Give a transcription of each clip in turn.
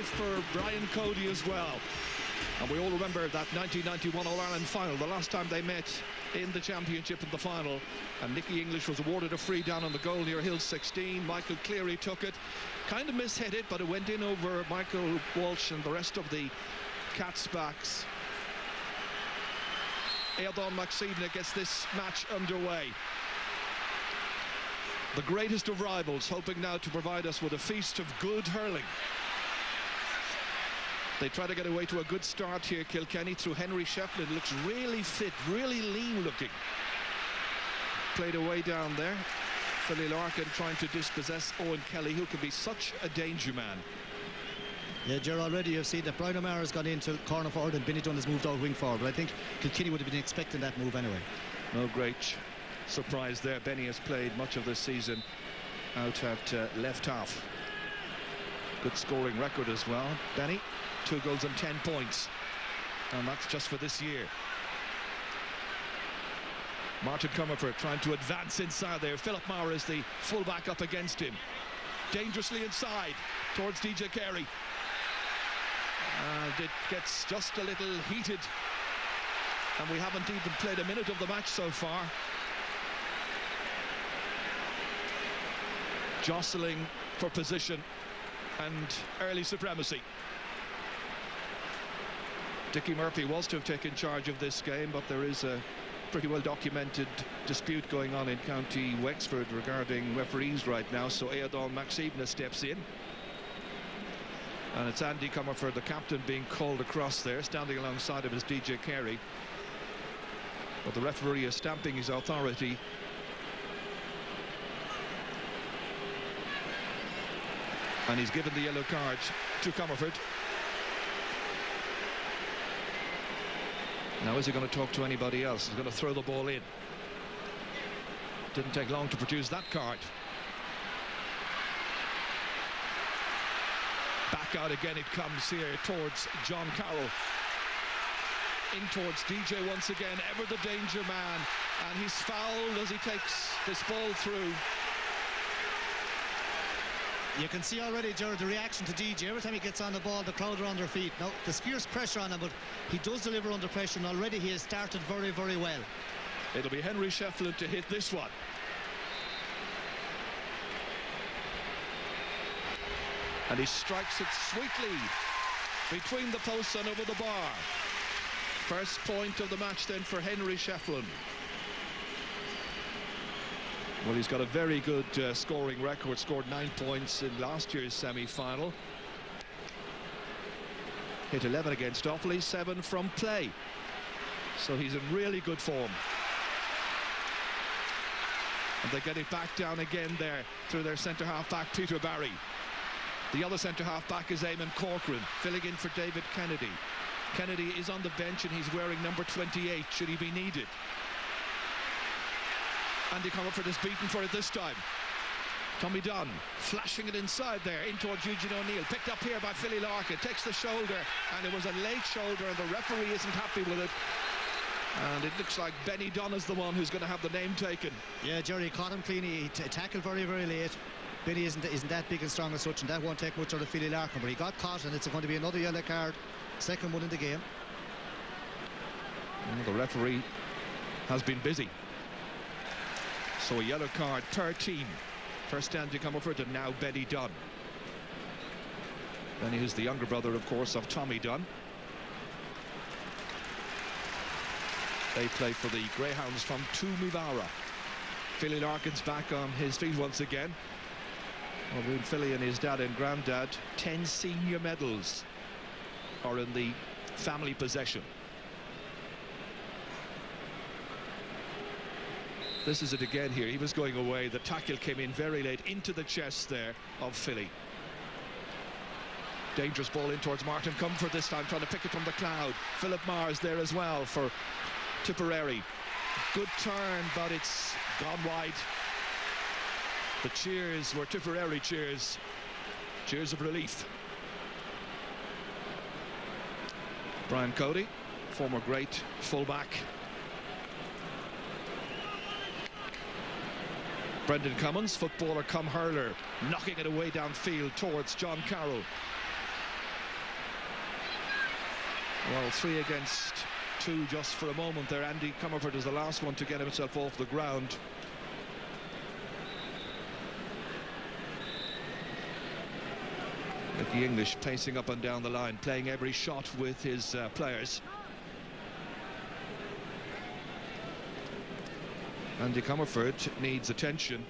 for Brian Cody as well. And we all remember that 1991 All-Ireland final, the last time they met in the championship in the final. And Nicky English was awarded a free down on the goal near Hill 16. Michael Cleary took it, kind of mishit it, but it went in over Michael Walsh and the rest of the Cats' backs. Éadán Mac Siomna gets this match underway. The greatest of rivals hoping now to provide us with a feast of good hurling. They try to get away to a good start here, Kilkenny, through Henry Shefflin. Looks really fit, really lean looking. Played away down there. Philly Larkin trying to dispossess Owen Kelly, who can be such a danger man. Yeah, Ger, already you've seen that Brian O'Meara has gone into corner forward and Benny Dunn has moved out wing forward. But I think Kilkenny would have been expecting that move anyway. No great surprise there. Benny has played much of this season out at left half. Good scoring record as well. Benny, 2 goals and 10 points. And that's just for this year. Martin Comerford trying to advance inside there. Philip Maher is the fullback up against him. Dangerously inside towards DJ Carey. And it gets just a little heated. And we haven't even played a minute of the match so far. Jostling for position and early supremacy. Dickie Murphy was to have taken charge of this game, but there is a pretty well documented dispute going on in County Wexford regarding referees right now, so Éadán Mac Siomna steps in. And it's Andy Comerford, the captain, being called across there. Standing alongside him is DJ Carey. But the referee is stamping his authority. And he's given the yellow card to Comerford. Now, is he going to talk to anybody else? He's going to throw the ball in. Didn't take long to produce that card. Back out again it comes here towards John Carroll. In towards DJ once again, ever the danger man. And he's fouled as he takes this ball through. You can see already, Gerard, the reaction to DJ. Every time he gets on the ball, the crowd are on their feet. Now, there's fierce pressure on him, but he does deliver under pressure, and already he has started very, very well. It'll be Henry Shefflin to hit this one. And he strikes it sweetly between the posts and over the bar. First point of the match then for Henry Shefflin. Well, he's got a very good scoring record. Scored 9 points in last year's semi-final. Hit 11 against Offaly, 7 from play. So he's in really good form. And they get it back down again there through their centre-half back, Peter Barry. The other centre-half back is Eamon Corcoran, filling in for David Kennedy. Kennedy is on the bench and he's wearing number 28, should he be needed. Andy Comerford is beaten for it this time. Tommy Dunn flashing it inside there in towards Eugene O'Neill. Picked up here by Philly Larkin. Takes the shoulder, and it was a late shoulder, and the referee isn't happy with it. And it looks like Benny Dunn is the one who's going to have the name taken. Yeah, Jerry caught him clean. He tackled very, very late. Benny isn't that big and strong as such, and that won't take much out of Philly Larkin. But he got caught, and it's going to be another yellow card. Second one in the game. And the referee has been busy. So a yellow card per team. First Andy Comerford and now Benny Dunn. Benny is the younger brother, of course, of Tommy Dunn. They play for the Greyhounds from Toomevara. Philly Larkin's back on his feet once again. Well, Philly and his dad and granddad, 10 senior medals are in the family possession. This is it again here. He was going away. The tackle came in very late into the chest there of Philly. Dangerous ball in towards Martin Comerford this time, trying to pick it from the cloud. Philip Maher's there as well for Tipperary. Good turn, but it's gone wide. The cheers were Tipperary cheers. Cheers of relief. Brian Cody, former great fullback. Brendan Cummins, footballer come hurler, knocking it away downfield towards John Carroll. Well, 3 against 2 just for a moment there. Andy Comerford is the last one to get himself off the ground. Nicky English pacing up and down the line, playing every shot with his players. Andy Comerford needs attention.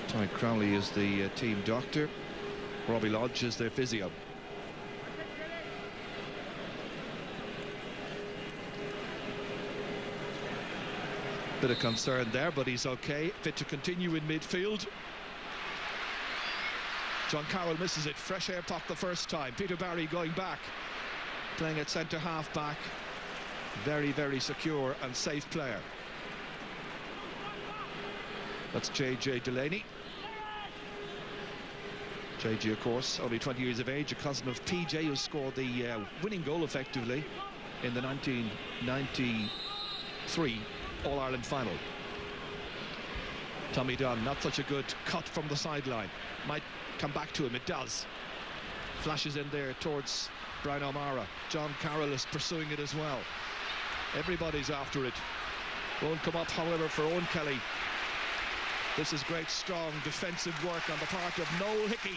Ty Crowley is the team doctor. Robbie Lodge is their physio. Bit of concern there, but he's okay. Fit to continue in midfield. John Carroll misses it. Fresh air popped the first time. Peter Barry going back, playing at centre half back. Very, very secure and safe player. That's JJ Delaney. JJ, of course, only 20 years of age, a cousin of PJ, who scored the winning goal effectively in the 1993 All-Ireland final. Tommy Dunn, not such a good cut from the sideline. Might come back to him, it does. Flashes in there towards Brian O'Mara. John Carroll is pursuing it as well. Everybody's after it. Won't come up, however, for Owen Kelly. This is great, strong defensive work on the part of Noel Hickey.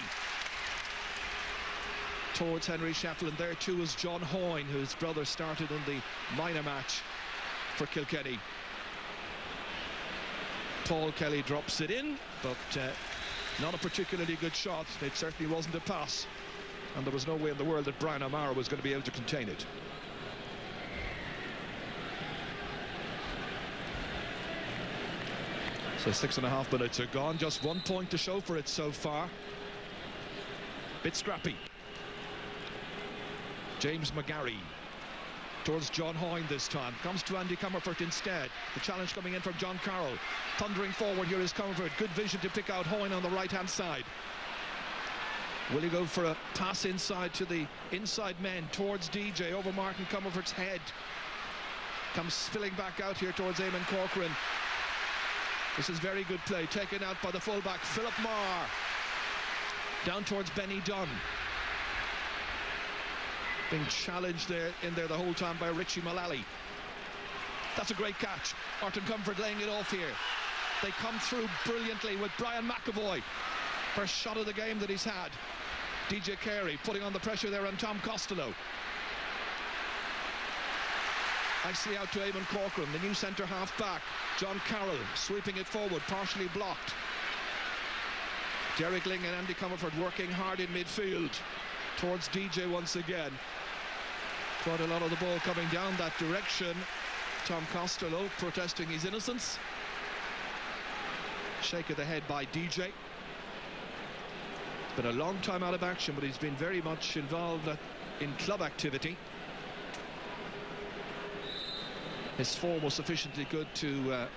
Towards Henry Shefflin. There too is John Hoyne, whose brother started in the minor match for Kilkenny. Paul Kelly drops it in, but not a particularly good shot. It certainly wasn't a pass, and there was no way in the world that Brian O'Mara was going to be able to contain it. So 6.5 minutes are gone, just 1 point to show for it so far. Bit scrappy. James McGarry towards John Hoyne this time. Comes to Andy Comerford instead. The challenge coming in from John Carroll. Thundering forward, here is Comerford. Good vision to pick out Hoyne on the right-hand side. Will he go for a pass inside to the inside men towards DJ over Martin Comerford's head? Comes spilling back out here towards Eamon Corcoran. This is very good play, taken out by the fullback Philip Marr. Down towards Benny Dunn. Being challenged there the whole time by Richie Mullally. That's a great catch. Martin Comerford laying it off here. They come through brilliantly with Brian McAvoy. First shot of the game that he's had. DJ Carey putting on the pressure there on Tom Costello. Nicely out to Eamon Corcoran, the new centre half back. John Carroll sweeping it forward, partially blocked. Derek Ling and Andy Comerford working hard in midfield towards DJ once again. Quite a lot of the ball coming down that direction. Tom Costello protesting his innocence. Shake of the head by DJ. It's been a long time out of action, but he's been very much involved in club activity. His form was sufficiently good to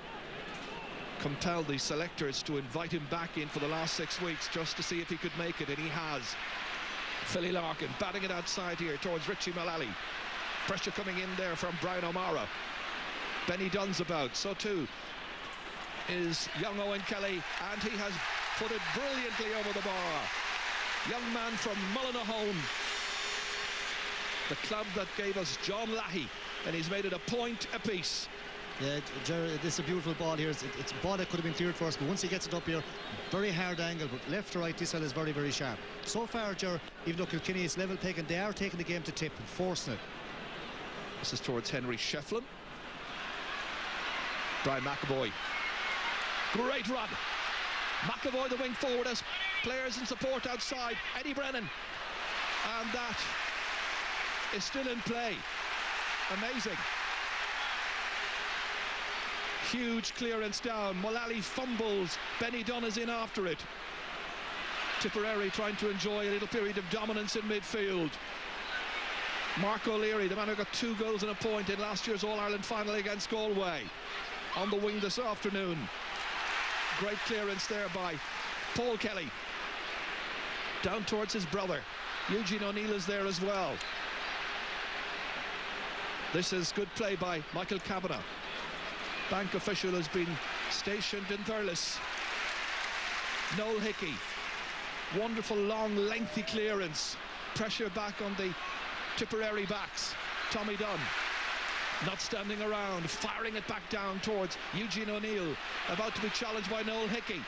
compel the selectors to invite him back in for the last 6 weeks just to see if he could make it, and he has. Philly Larkin batting it outside here towards Richie Mullally. Pressure coming in there from Brian O'Mara. Benny Dunn's about, so too is young Owen Kelly, and he has put it brilliantly over the bar. Young man from Mullinahone, the club that gave us John Lahey, and he's made it a point apiece. Yeah, Jerry, this is a beautiful ball here. It's a ball that could have been cleared for us, but once he gets it up here, very hard angle, but left to right, this one is very, very sharp. So far, Jerry, even though Kilkenny is level taken, they are taking the game to tip and forcing it. This is towards Henry Shefflin. Brian McAvoy. Great run. McAvoy, the wing forward, has players in support outside. Eddie Brennan. And that is still in play. Amazing. Huge clearance down. Mullally fumbles. Benny Dunn is in after it. Tipperary trying to enjoy a little period of dominance in midfield. Mark O'Leary, the man who got 2 goals and a point in last year's All-Ireland final against Galway, on the wing this afternoon. Great clearance there by Paul Kelly. Down towards his brother. Eugene O'Neill is there as well. This is good play by Michael Kavanagh. Bank official has been stationed in Thurles. Noel Hickey Wonderful, long, lengthy clearance. Pressure back on the Tipperary backs. Tommy Dunn not standing around, firing it back down towards Eugene O'Neill, about to be challenged by Noel Hickey.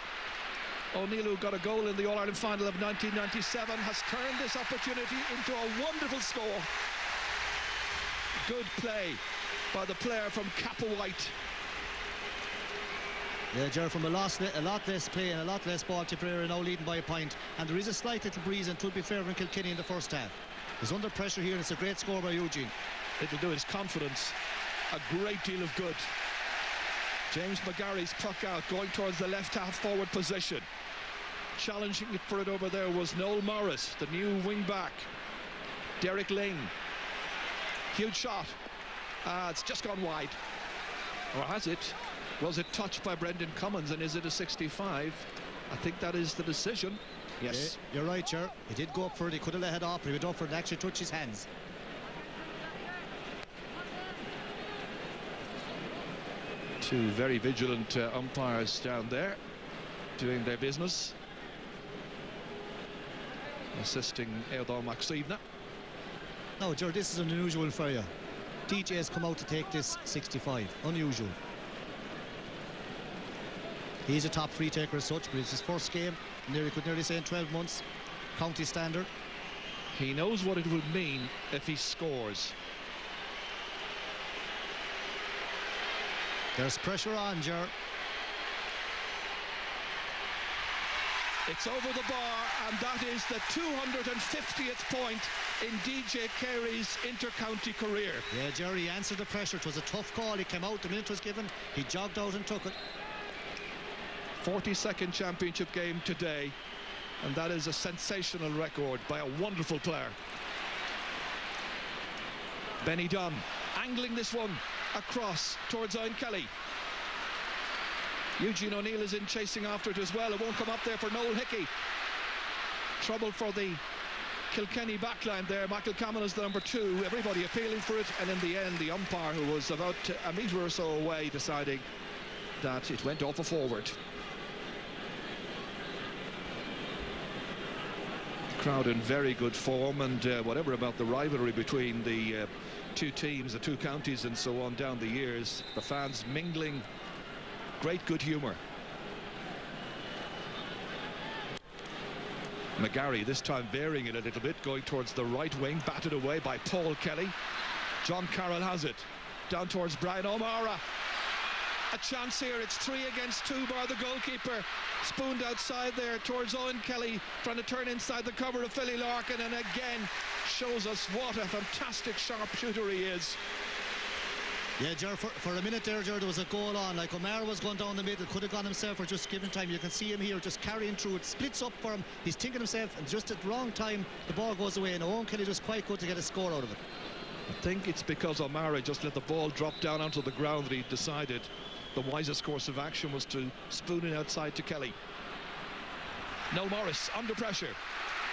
O'Neill, who got a goal in the All-Ireland final of 1997, has turned this opportunity into a wonderful score. Good play by the player from Kappa White. Yeah, Ger, from a lot less play and a lot less ball, Tipperary now leading by a point, and there is a slight little breeze and it will be favouring Kilkenny in the first half. He's under pressure here and it's a great score by Eugene. It'll do his confidence a great deal of good. James McGarry's puck out, going towards the left half forward position. Challenging it for it over there was Noel Morris, the new wing back. Derek Ling. Huge shot. It's just gone wide. Or has it? Was it touched by Brendan Cummins, and is it a 65? I think that is the decision. Yes. Yeah, you're right, Ger. He did go up for it. He could have let it off, but he went up for it and actually touched his hands. Two very vigilant umpires down there doing their business. Assisting Eodor Maxivna. No, Ger, this is unusual for you. DJ has come out to take this 65. Unusual. He's a top free taker as such, but it's his first game. Could nearly say in 12 months. County standard. He knows what it would mean if he scores. There's pressure on, Ger. It's over the bar, and that is the 250th point in DJ Carey's inter-county career. Yeah, Jerry answered the pressure. It was a tough call. He came out, the minute was given. He jogged out and took it. 42nd championship game today, and that is a sensational record by a wonderful player. Benny Dunn angling this one across towards Owen Kelly. Eugene O'Neill is in chasing after it as well. It won't come up there for Noel Hickey. Trouble for the Kilkenny backline there. Michael Cameron is the number 2. Everybody appealing for it, and in the end the umpire, who was about a metre or so away, deciding that it went off a forward. The crowd in very good form, and whatever about the rivalry between the two teams, the two counties and so on down the years, the fans mingling. Great good humour. McGarry this time varying it a little bit, going towards the right wing, batted away by Paul Kelly. John Carroll has it down towards Brian O'Mara. A chance here. It's 3 against 2 by the goalkeeper. Spooned outside there towards Owen Kelly, trying to turn inside the cover of Philly Larkin, and again shows us what a fantastic sharpshooter he is. Yeah, Ger, for a minute there, Ger, there was a goal on. Like O'Mara was going down the middle, could have gone himself or just given time. You can see him here just carrying through. It splits up for him. He's thinking himself, and just at the wrong time, the ball goes away. And Owen Kelly just quite good to get a score out of it. I think it's because O'Mara just let the ball drop down onto the ground that he decided the wisest course of action was to spoon it outside to Kelly. Noel Morris under pressure,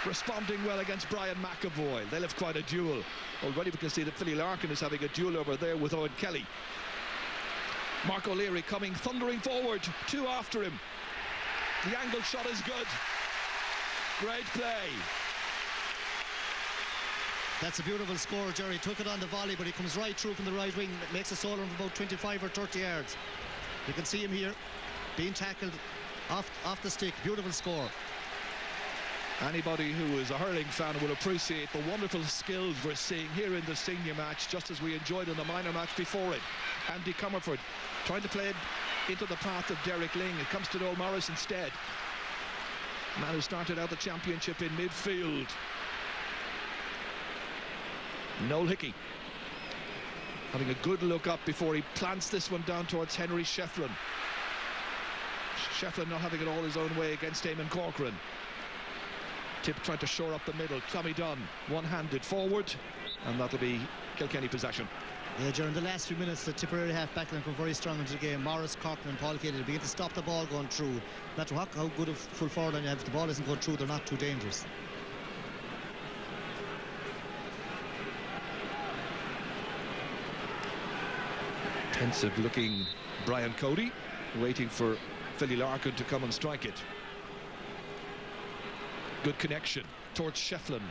responding well against Brian McAvoy. They'll have quite a duel. Already we can see that Philly Larkin is having a duel over there with Owen Kelly. Mark O'Leary coming thundering forward, 2 after him. The angled shot is good. Great play. That's a beautiful score, Jerry. Took it on the volley, but he comes right through from the right wing. Makes a solo of about 25 or 30 yards. You can see him here being tackled off the stick. Beautiful score. Anybody who is a hurling fan will appreciate the wonderful skills we're seeing here in the senior match, just as we enjoyed in the minor match before it. Andy Comerford trying to play it into the path of Derek Ling. It comes to Noel Morris instead. Man who started out the championship in midfield. Noel Hickey having a good look up before he plants this one down towards Henry Shefflin. Shefflin not having it all his own way against Eamon Corcoran. Tip trying to shore up the middle. Tommy Dunn one-handed forward, and that'll be Kilkenny possession. Yeah, during the last few minutes, the Tipperary half-backline come very strong into the game. Morris, Corcoran and Paul Kelly begin to stop the ball going through. No matter how good a full forward line you have, if the ball isn't going through, they're not too dangerous. Pensive looking Brian Cody, waiting for Philly Larkin to come and strike it. Good connection towards Shefflin,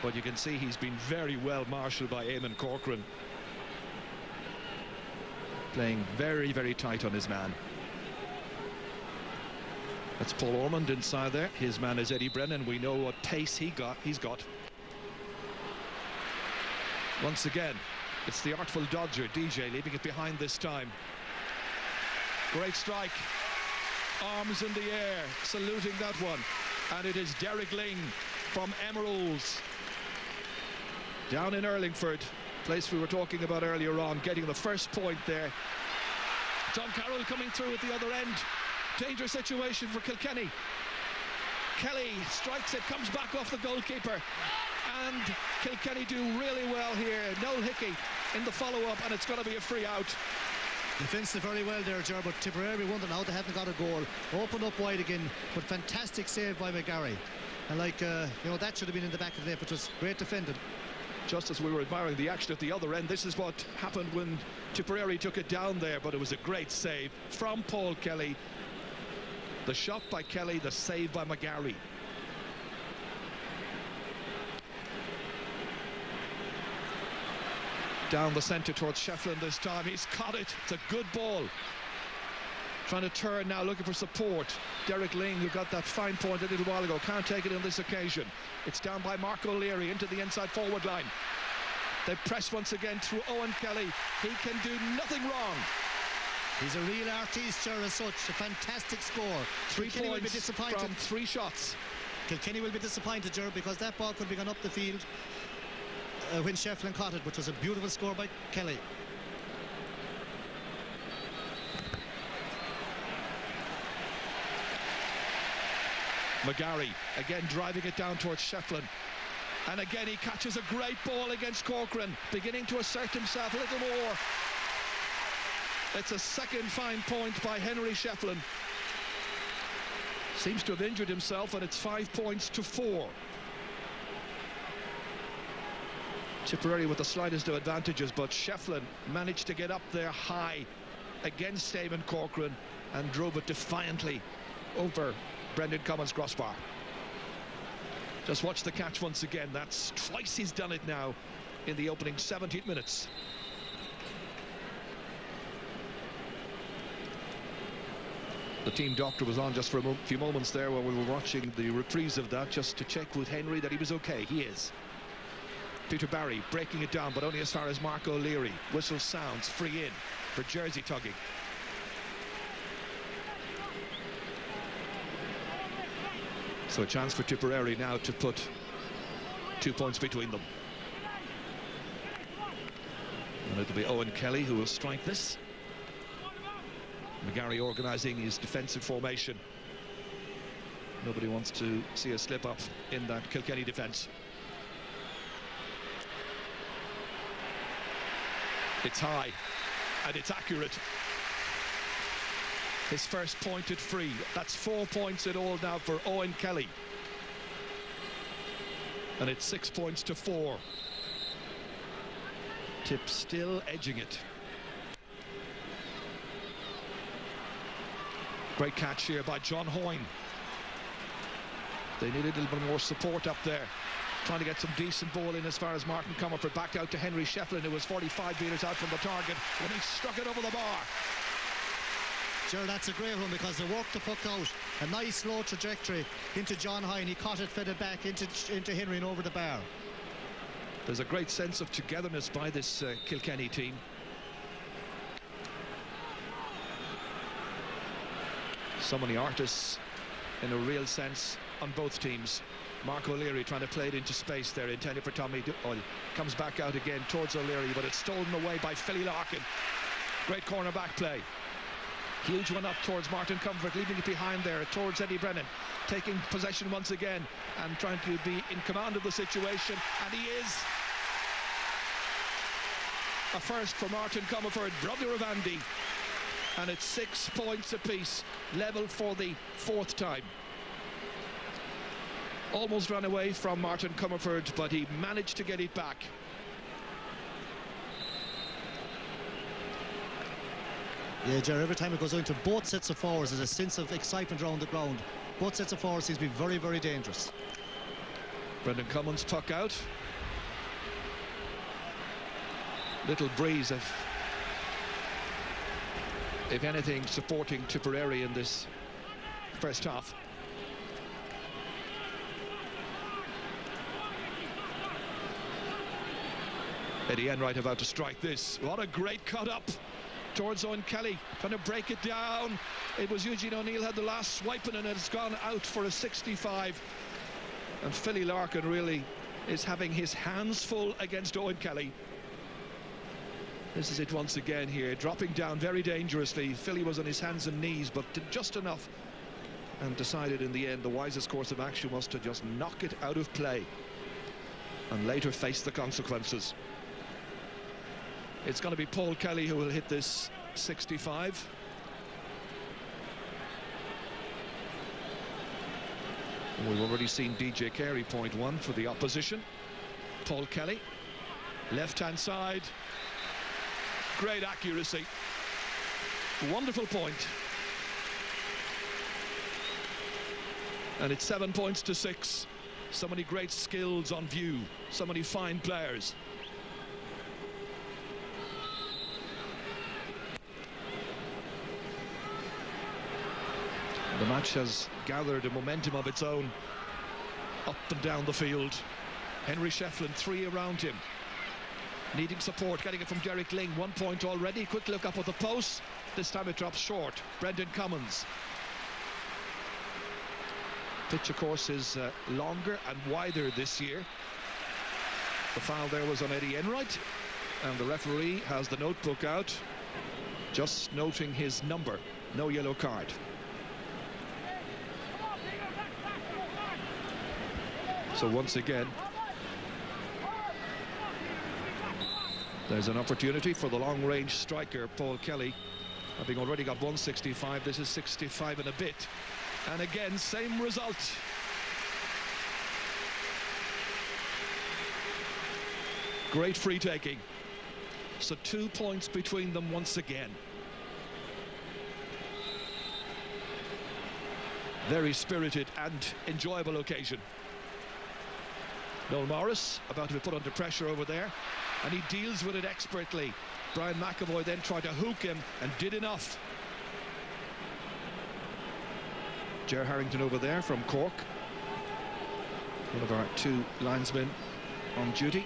but you can see he's been very well marshalled by Eamon Corcoran, playing very, very tight on his man. That's Paul Ormond inside there. His man is Eddie Brennan. We know what pace he's got. Once again, it's the artful dodger, DJ, leaving it behind this time. Great strike. Arms in the air, saluting that one. And it is Derek Ling from Emeralds. Down in Urlingford, place we were talking about earlier on, getting the first point there. Tom Carroll coming through at the other end. Dangerous situation for Kilkenny. Kelly strikes it, comes back off the goalkeeper, and Kilkenny do really well here. Noel Hickey in the follow-up, and it's going to be a free out. Defensively very well there, Ger, but Tipperary wondering how they haven't got a goal. Opened up wide again, but fantastic save by McGarry. And that should have been in the back of the net, but it was great defended. Just as we were admiring the action at the other end, this is what happened when Tipperary took it down there, but it was a great save from Paul Kelly. The shot by Kelly, the save by McGarry. Down the centre towards Shefflin this time. He's caught it. It's a good ball. Trying to turn now, looking for support. Derek Ling, who got that fine point a little while ago, can't take it on this occasion. It's down by Mark O'Leary into the inside forward line. They press once again through Owen Kelly. He can do nothing wrong. He's a real artiste, as such. A fantastic score. 3 Kilkenny points will be disappointed. from 3 shots. Kilkenny will be disappointed, Ger, because that ball could be gone up the field when Shefflin caught it, which was a beautiful score by Kelly. McGarry again driving it down towards Shefflin, and again he catches a great ball against Corcoran, beginning to assert himself a little more. It's a second fine point by Henry Shefflin. Seems to have injured himself, and it's 5 points to 4. Tipperary with the slightest of advantages, but Shefflin managed to get up there high against Eamon Corcoran and drove it defiantly over Brendan Cummins' crossbar. Just watch the catch once again. That's twice he's done it now in the opening 17 minutes. The team doctor was on just for a few moments there while we were watching the reprise of that, just to check with Henry that he was okay. He is. Peter Barry breaking it down, but only as far as Mark O'Leary. Whistle sounds, free in for jersey tugging. So a chance for Tipperary now to put 2 points between them. And it'll be Owen Kelly who will strike this. McGarry organising his defensive formation. Nobody wants to see a slip up in that Kilkenny defence. It's high and it's accurate. His first pointed free. That's 4 points in all now for Owen Kelly. And it's 6 points to 4. Tip still edging it. Great catch here by John Hoyne. They need a little bit more support up there. Trying to get some decent ball in as far as Martin Comerford, back out to Henry Shefflin, who was 45 metres out from the target when he struck it over the bar. Sure, that's a great one because they worked the puck out. A nice slow trajectory into John Hoyne. He caught it, fed it back into Henry and over the bar. There's a great sense of togetherness by this Kilkenny team. So many artists in a real sense on both teams. Mark O'Leary trying to play it into space there, intended for Tommy Doyle. Comes back out again towards O'Leary, but it's stolen away by Philly Larkin. Great corner back play. Huge one up towards Martin Comfort, leaving it behind there towards Eddie Brennan, taking possession once again and trying to be in command of the situation, and he is. A first for Martin Comerford, brother of Andy, and it's 6 points apiece, level for the 4th time. Almost ran away from Martin Comerford, but he managed to get it back. Yeah, Jerry, every time it goes into both sets of forwards, there's a sense of excitement around the ground. both sets of forwards seems to be very, very dangerous. Brendan Cummins tuck out. Little breeze of, if anything, supporting Tipperary in this first half. Eddie Enright about to strike this. What a great cut up towards Owen Kelly, trying to break it down. It was Eugene O'Neill had the last swipe and it's gone out for a 65. And Philly Larkin really is having his hands full against Owen Kelly. This is it once again here, dropping down very dangerously. Philly was on his hands and knees, but did just enough and decided in the end the wisest course of action was to just knock it out of play and later face the consequences. It's going to be Paul Kelly who will hit this 65. And we've already seen DJ Carey point one for the opposition. Paul Kelly, left-hand side, great accuracy, wonderful point. And it's 7 points to 6. So many great skills on view, so many fine players. The match has gathered a momentum of its own up and down the field. Henry Shefflin, 3 around him, needing support, getting it from Derek Ling. 1 point already. Quick look up at the post. This time it drops short. Brendan Cummins. Pitch, of course, is longer and wider this year. The foul there was on Eddie Enright, and the referee has the notebook out, just noting his number. No yellow card. So once again, there's an opportunity for the long-range striker Paul Kelly, having already got 165. This is 65 and a bit, and again same result. Great free taking, so 2 points between them once again. Very spirited and enjoyable occasion. Noel Morris about to be put under pressure over there, and he deals with it expertly. Brian McAvoy then tried to hook him and did enough. Ger Harrington over there from Cork, one of our 2 linesmen on duty.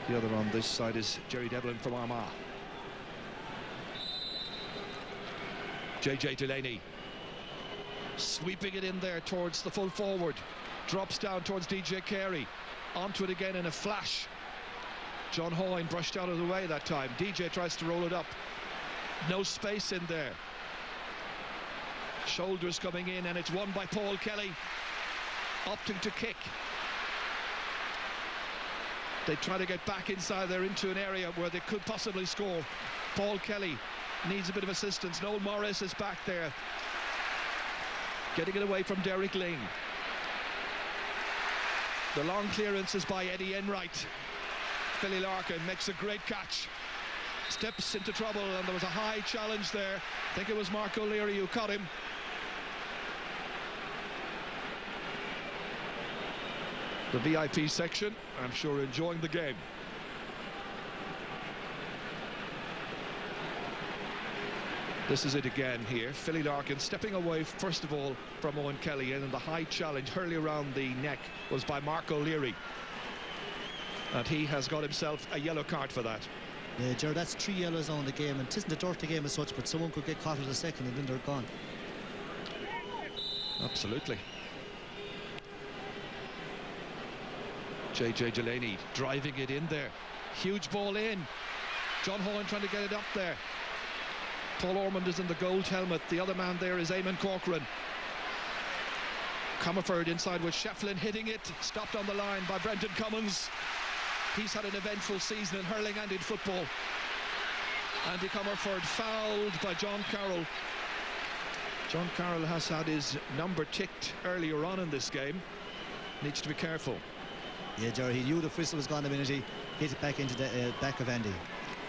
The other on this side is Jerry Devlin from Armagh. JJ Delaney sweeping it in there towards the full forward. Drops down towards DJ Carey. Onto it again in a flash. John Hoyne brushed out of the way that time. DJ tries to roll it up. No space in there. Shoulders coming in, and it's won by Paul Kelly, opting to kick. They try to get back inside there into an area where they could possibly score. Paul Kelly needs a bit of assistance. Noel Morris is back there, getting it away from Derek Ling. The long clearance is by Eddie Enright. Philly Larkin makes a great catch, steps into trouble, and there was a high challenge there. I think it was Mark O'Leary who caught him. The VIP section, I'm sure, enjoying the game. This is it again here. Philly Larkin stepping away first of all from Owen Kelly, and the high challenge hurley around the neck was by Mark O'Leary, and he has got himself a yellow card for that. Yeah, Ger, that's 3 yellows on the game, and it isn't a dirty game as such, but someone could get caught at a second and then they're gone. Absolutely. JJ Delaney driving it in there. Huge ball in. John Hoyne trying to get it up there. Paul Ormond is in the gold helmet. The other man there is Eamon Corcoran. Comerford inside with Shefflin hitting it. Stopped on the line by Brendan Cummins. He's had an eventful season in hurling and in football. Andy Comerford fouled by John Carroll. John Carroll has had his number ticked earlier on in this game. Needs to be careful. Yeah, Jerry, he knew the whistle was gone the minute he hit it back into the back of Andy.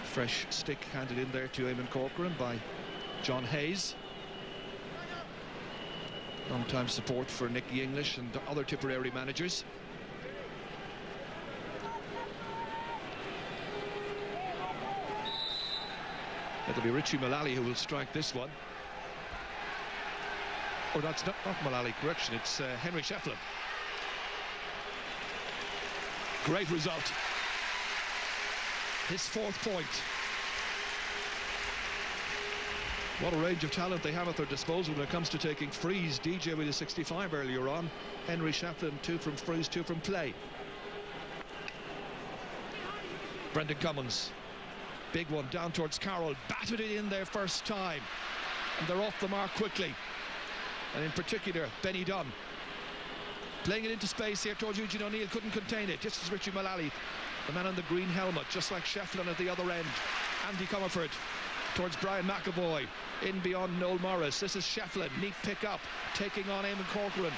Fresh stick handed in there to Eamon Corcoran by John Hayes. Long-time support for Nicky English and other Tipperary managers. It'll be Richie Mullally who will strike this one. Oh, that's not Mullally, correction, it's Henry Shefflin. Great result. His 4th point. What a range of talent they have at their disposal when it comes to taking frees. DJ with a 65 earlier on. Henry Shefflin, 2 from frees, 2 from play. Brendan Cummins. Big one down towards Carroll. Batted it in their first time. And they're off the mark quickly. And in particular, Benny Dunn. Playing it into space here towards Eugene O'Neill. Couldn't contain it. Just as Richie Mullally, the man in the green helmet, just like Shefflin at the other end. Andy Comerford towards Brian McAvoy. In beyond Noel Morris. This is Shefflin. Neat pick up. Taking on Eamon Corcoran.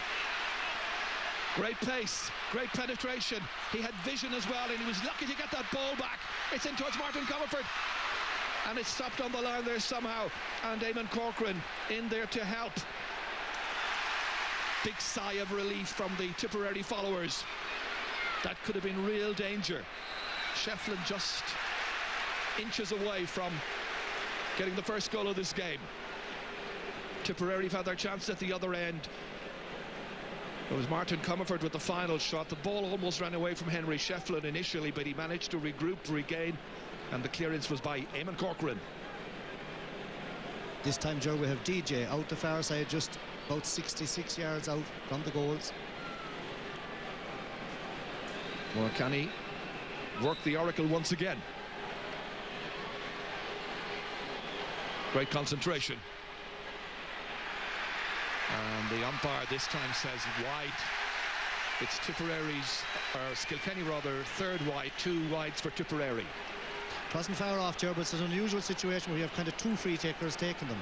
Great pace, great penetration. He had vision as well, and he was lucky to get that ball back. It's in towards Martin Comerford. And it's stopped on the line there somehow. And Eamon Corcoran in there to help. Big sigh of relief from the Tipperary followers. That could have been real danger. Shefflin just inches away from getting the first goal of this game. Tipperary have had their chance at the other end. It was Martin Comerford with the final shot. The ball almost ran away from Henry Shefflin initially, but he managed to regroup, regain, and the clearance was by Eamon Corcoran. This time, Joe, we have DJ out the far side, just about 66 yards out from the goals. Well, can he work the oracle once again? Great concentration. And the umpire this time says wide. It's Tipperary's, or Kilkenny rather, 3rd wide, 2 wides for Tipperary. It wasn't far off, Joe, but it's an unusual situation where you have kind of 2 free takers taking them.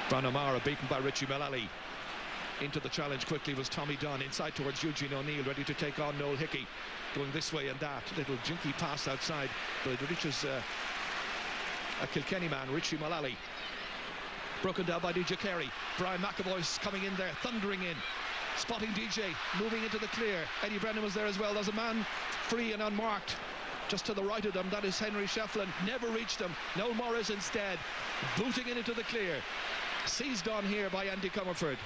Brian O'Mara beaten by Richie Mullally. Into the challenge quickly was Tommy Dunn, inside towards Eugene O'Neill, ready to take on Noel Hickey. Going this way and that. Little jinky pass outside, but it reaches a Kilkenny man, Richie Mullally. Broken down by DJ Carey. Brian McAvoy's coming in there, thundering in. Spotting DJ, moving into the clear. Eddie Brennan was there as well. There's a man free and unmarked just to the right of them. That is Henry Shefflin. Never reached him. Noel Morris instead, booting it into the clear. Seized on here by Andy Comerford.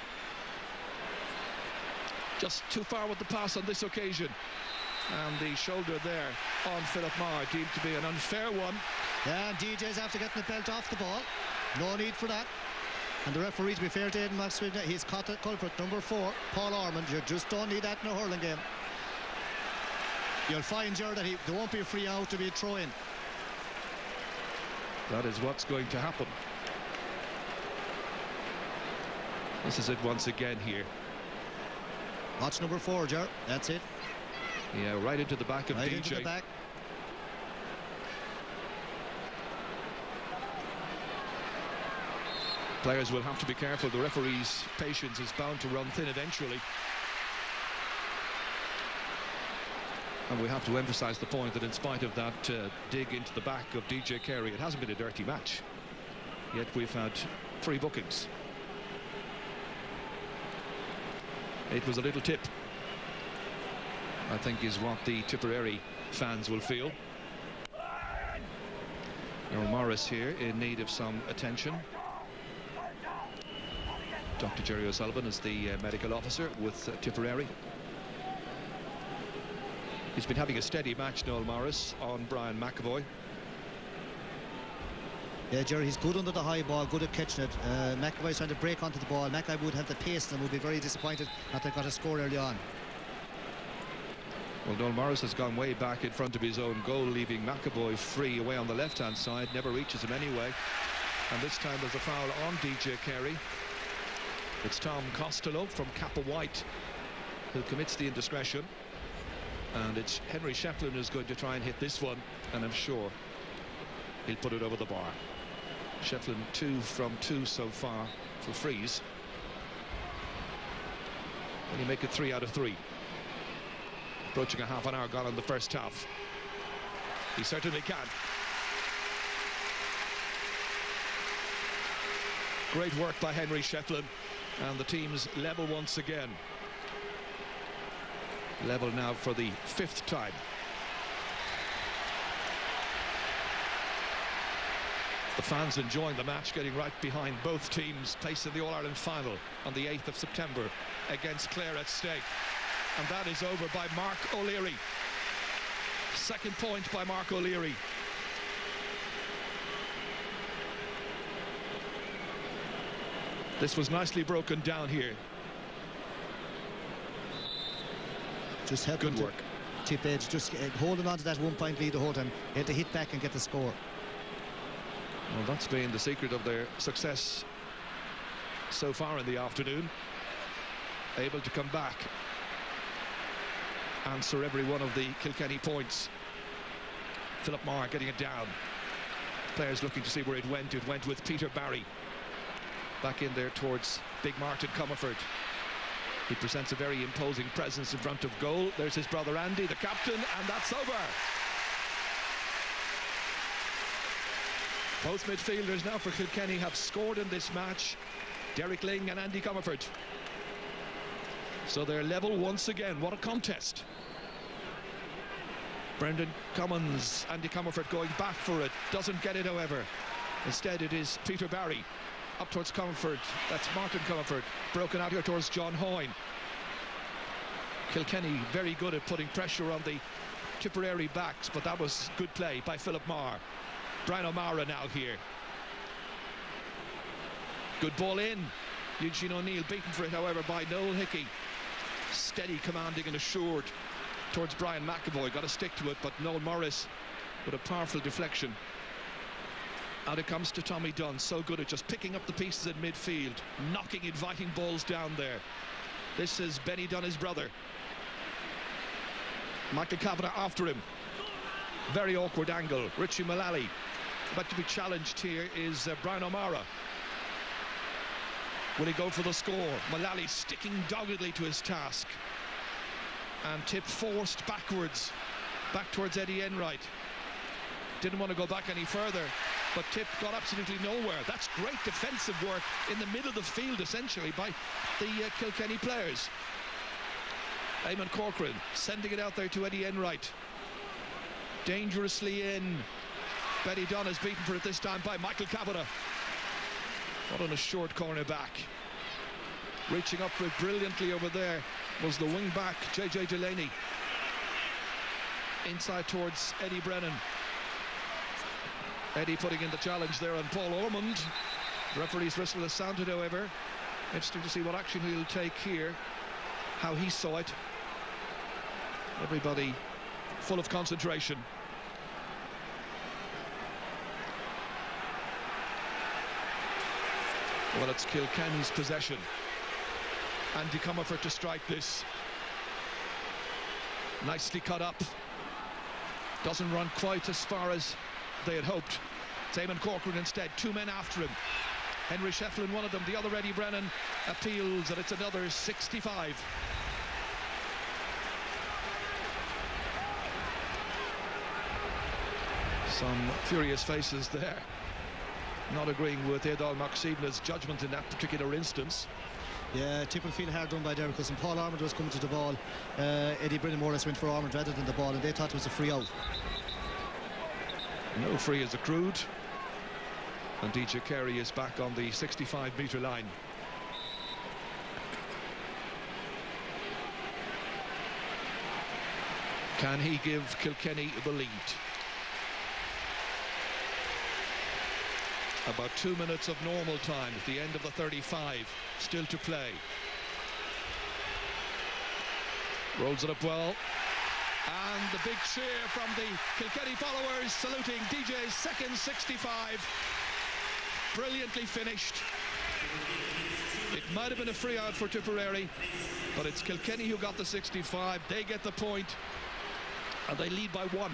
Just too far with the pass on this occasion. And the shoulder there on Philip Marr deemed to be an unfair one. Yeah, and DJ's after getting the belt off the ball. No need for that. And the referee, to be fair to Aidan Maxfield, he's caught the culprit, number 4, Paul Ormond. You just don't need that in a hurling game. You'll find, Ger, that there won't be a free out to be a throw-in. That is what's going to happen. This is it once again here. Watch number 4, Ger. That's it. Yeah, right into the back of right DJ. Into the back. Players will have to be careful. The referee's patience is bound to run thin eventually. And we have to emphasise the point that in spite of that dig into the back of DJ Carey, it hasn't been a dirty match. Yet we've had 3 bookings. It was a little tip, I think, is what the Tipperary fans will feel. Noel Morris here in need of some attention. Dr. Jerry O'Sullivan is the medical officer with Tipperary. He's been having a steady match, Noel Morris, on Brian McAvoy. Yeah, Jerry, he's good under the high ball, good at catching it. McAvoy's trying to break onto the ball. McAvoy would have the pace and would be very disappointed that they got a score early on. Well, Noel Morris has gone way back in front of his own goal, leaving McAvoy free away on the left-hand side. Never reaches him anyway. And this time there's a foul on DJ Carey. It's Tom Costello from Kappa White who commits the indiscretion. And it's Henry Shefflin who's going to try and hit this one. And I'm sure he'll put it over the bar. Shefflin 2 from 2 so far for frees. And you make it 3 out of 3. Approaching a half an hour gone in the first half. He certainly can. Great work by Henry Shefflin, and the team's level once again. Level now for the 5th time. The fans enjoying the match, getting right behind both teams, placing the All-Ireland final on the 8th of September against Clare at stake. And that is over by Mark O'Leary. Second point by Mark O'Leary. This was nicely broken down here. Just helping Good work. Tip edge, just holding on to that 1-point lead the whole time. He had to hit back and get the score. Well, that's been the secret of their success so far in the afternoon. Able to come back, answer every one of the Kilkenny points. Philip Maher getting it down. Players looking to see where it went. It went with Peter Barry. Back in there towards big Martin Comerford. He presents a very imposing presence in front of goal. There's his brother Andy, the captain, and that's over. Both midfielders now for Kilkenny have scored in this match. Derek Ling and Andy Comerford. So they're level once again. What a contest. Brendan Cummins, Andy Comerford going back for it. Doesn't get it, however. Instead, it is Peter Barry. Up towards Comerford. That's Martin Comerford. Broken out here towards John Hoyne. Kilkenny very good at putting pressure on the Tipperary backs, but that was good play by Philip Maher. Brian O'Mara now here. Good ball in. Eugene O'Neill beaten for it, however, by Noel Hickey. Steady, commanding and assured towards Brian McAvoy. Got to stick to it, but Noel Morris with a powerful deflection. Out it comes to Tommy Dunn. So good at just picking up the pieces in midfield, knocking, inviting balls down there. This is Benny Dunn, his brother. Michael Kavanagh after him. Very awkward angle. Richie Mullally. About to be challenged here is Brian O'Mara. Will he go for the score? Mullally sticking doggedly to his task. And Tip forced backwards, back towards Eddie Enright. Didn't want to go back any further, but Tip got absolutely nowhere. That's great defensive work in the middle of the field, essentially, by the Kilkenny players. Eamon Corcoran sending it out there to Eddie Enright. Dangerously in. Benny Dunn is beaten for it this time by Michael Kavanagh. What an assured corner back. Reaching up for it brilliantly over there was the wing back, JJ Delaney. Inside towards Eddie Brennan. Eddie putting in the challenge there on Paul Ormond. The referee's whistle has sounded, however. Interesting to see what action he'll take here. How he saw it. Everybody full of concentration. Well, it's Kilkenny's possession. Andy Comerford to strike this. Nicely cut up. Doesn't run quite as far as they had hoped. It's Eamon Corcoran instead. Two men after him. Henry Shefflin, one of them. The other, Eddie Brennan, appeals, and it's another 65. Some furious faces there. Not agreeing with Edal Maksibna's judgment in that particular instance. Yeah, Tip will feel hard done by there because when Paul Ormond was coming to the ball, Eddie Brennan Morris went for Ormond rather than the ball, and they thought it was a free out. No free is accrued. And DJ Carey is back on the 65-metre line. Can he give Kilkenny the lead? About 2 minutes of normal time at the end of the 35, still to play. Rolls it up well. And the big cheer from the Kilkenny followers saluting DJ's second 65. Brilliantly finished. It might have been a free out for Tipperary, but it's Kilkenny who got the 65. They get the point, and they lead by 1.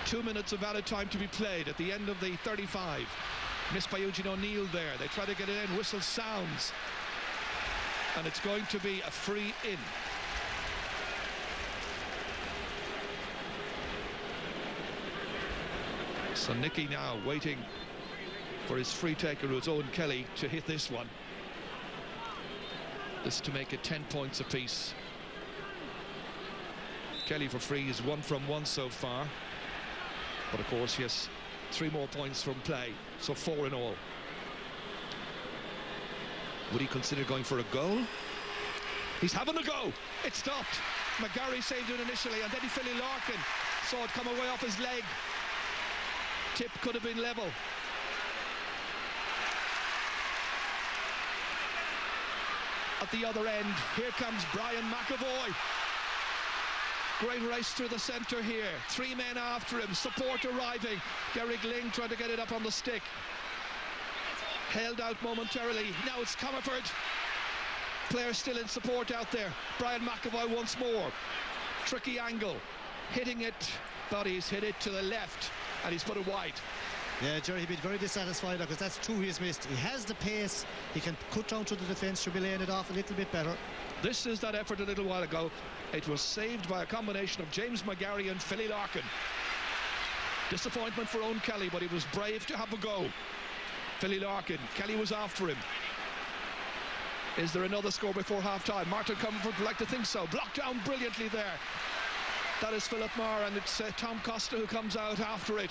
2 minutes of added time to be played at the end of the 35. Missed by Eugene O'Neill there. They try to get it in. Whistle sounds. And it's going to be a free in. So Nicky now waiting for his free taker, who is Owen Kelly, to hit this one. This to make it 10 points apiece. Kelly for free is 1 from 1 so far, but of course he has 3 more points from play, so 4 in all. Would he consider going for a goal? He's having a go. It stopped. McGarry saved it initially, and then Philly Larkin saw it come away off his leg. Tip could have been level. At the other end, here comes Brian McAvoy. Great race through the centre here. 3 men after him, support arriving. Derek Ling trying to get it up on the stick. Held out momentarily. Now it's Comerford. Players still in support out there. Brian McAvoy once more. Tricky angle. Hitting it, but he's hit it to the left, and he's put it wide. Yeah, Jerry, he'd be very dissatisfied because that's 2 he's missed. He has the pace. He can cut down to the defence, should be laying it off a little bit better. This is that effort a little while ago. It was saved by a combination of James McGarry and Philly Larkin. Disappointment for Owen Kelly, but he was brave to have a go. Philly Larkin, Kelly was after him. Is there another score before half-time? Martin Comerford would like to think so. Blocked down brilliantly there. That is Philip Marr, and it's Tom Costa who comes out after it.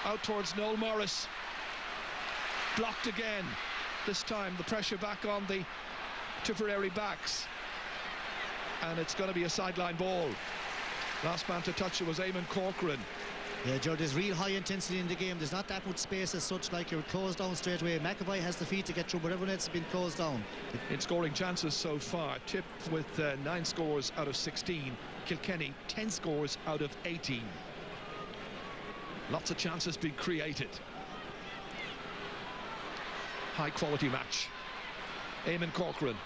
Out towards Noel Morris. Blocked again. This time the pressure back on the Tipperary backs. And it's going to be a sideline ball. Last man to touch it was Eamon Corcoran. Yeah, Joe, there's real high intensity in the game. There's not that much space as such, like you're closed down straight away. McAvoy has the feet to get through, but everyone else has been closed down. In scoring chances so far, Tip with 9 scores out of 16. Kilkenny 10 scores out of 18. Lots of chances being created. High quality match. Eamon Corcoran.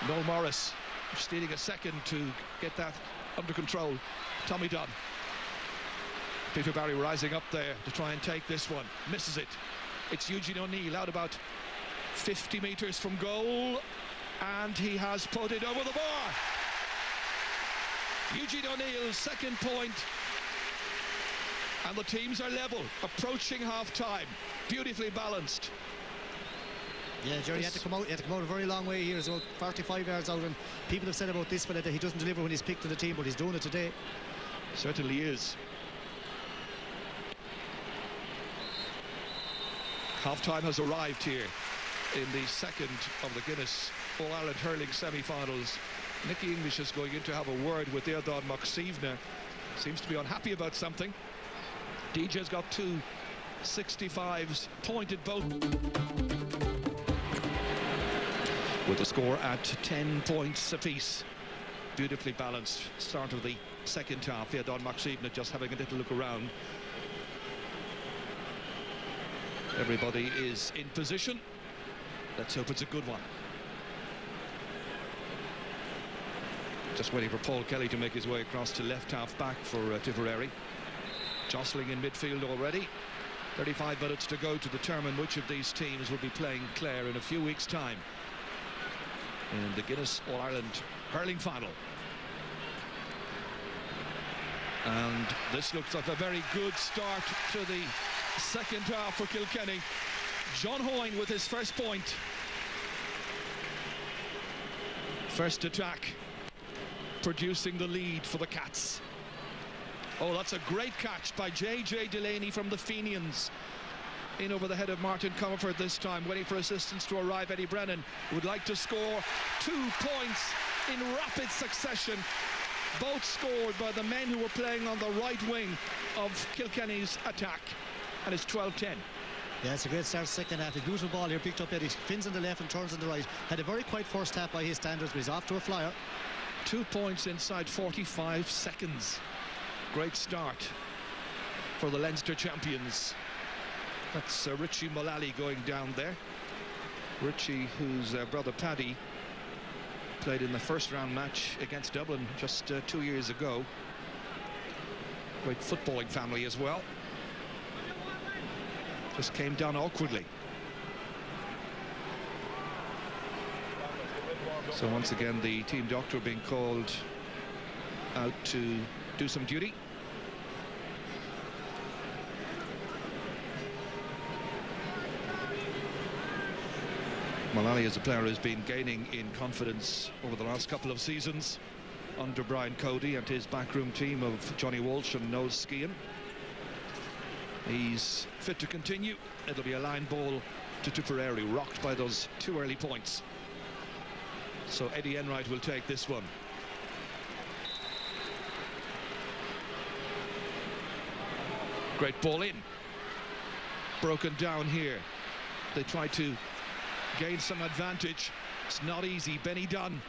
Noel Morris stealing a second to get that under control. Tommy Dunn. Peter Barry rising up there to try and take this one. Misses it. It's Eugene O'Neill out about 50 metres from goal, and he has put it over the bar. Eugene O'Neill's second point, and the teams are level, approaching half-time. Beautifully balanced. Yeah, Jerry, he had to come out a very long way here, so 45 yards out, and people have said about this fella that he doesn't deliver when he's picked to the team, but he's doing it today. Certainly is. Half-time has arrived here in the second of the Guinness All-Ireland Hurling semi-finals. Nicky English is going in to have a word with Eardon Moxivna. Seems to be unhappy about something. DJ's got 2 65s, pointed both. With the score at 10 points apiece. Beautifully balanced start of the second half. Eardon Moxivna just having a little look around. Everybody is in position. Let's hope it's a good one. Just waiting for Paul Kelly to make his way across to left half back for Tipperary. Jostling in midfield already. 35 minutes to go to determine which of these teams will be playing Clare in a few weeks' time in the Guinness All-Ireland Hurling final. And this looks like a very good start to the second half for Kilkenny. John Hoyne with his first point. First attack, producing the lead for the Cats. Oh, that's a great catch by J.J. Delaney from the Fenians. In over the head of Martin Comerford this time, waiting for assistance to arrive. Eddie Brennan would like to score 2 points in rapid succession. Both scored by the men who were playing on the right wing of Kilkenny's attack. And it's 12-10. Yeah, it's a great start second half. A beautiful ball here picked up there. He spins on the left and turns on the right. Had a very quiet first half by his standards, but he's off to a flyer. 2 points inside 45 seconds. Great start for the Leinster champions. That's Richie Mullally going down there. Richie, whose brother Paddy played in the first round match against Dublin just 2 years ago. Great footballing family as well. Just came down awkwardly. So once again the team doctor being called out to do some duty. Mullally is a player who's been gaining in confidence over the last couple of seasons under Brian Cody and his backroom team of Johnny Walsh and Noel Skehan. He's fit to continue. It'll be a line ball to Tipperary, rocked by those 2 early points. So Eddie Enright will take this one. Great ball in. Broken down here. They try to gain some advantage. It's not easy. Benny Dunn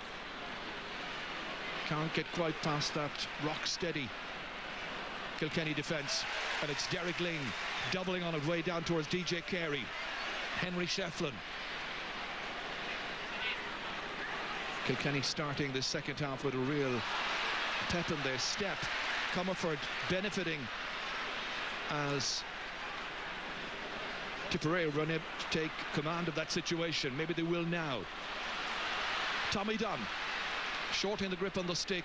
can't get quite past that rock steady Kilkenny defence, and it's Derek Ling doubling on it way down towards DJ Carey. Henry Shefflin. Kilkenny starting this second half with a real pep in their step. Comerford benefiting as Tipperary run up to take command of that situation. Maybe they will now. Tommy Dunn shortening the grip on the stick.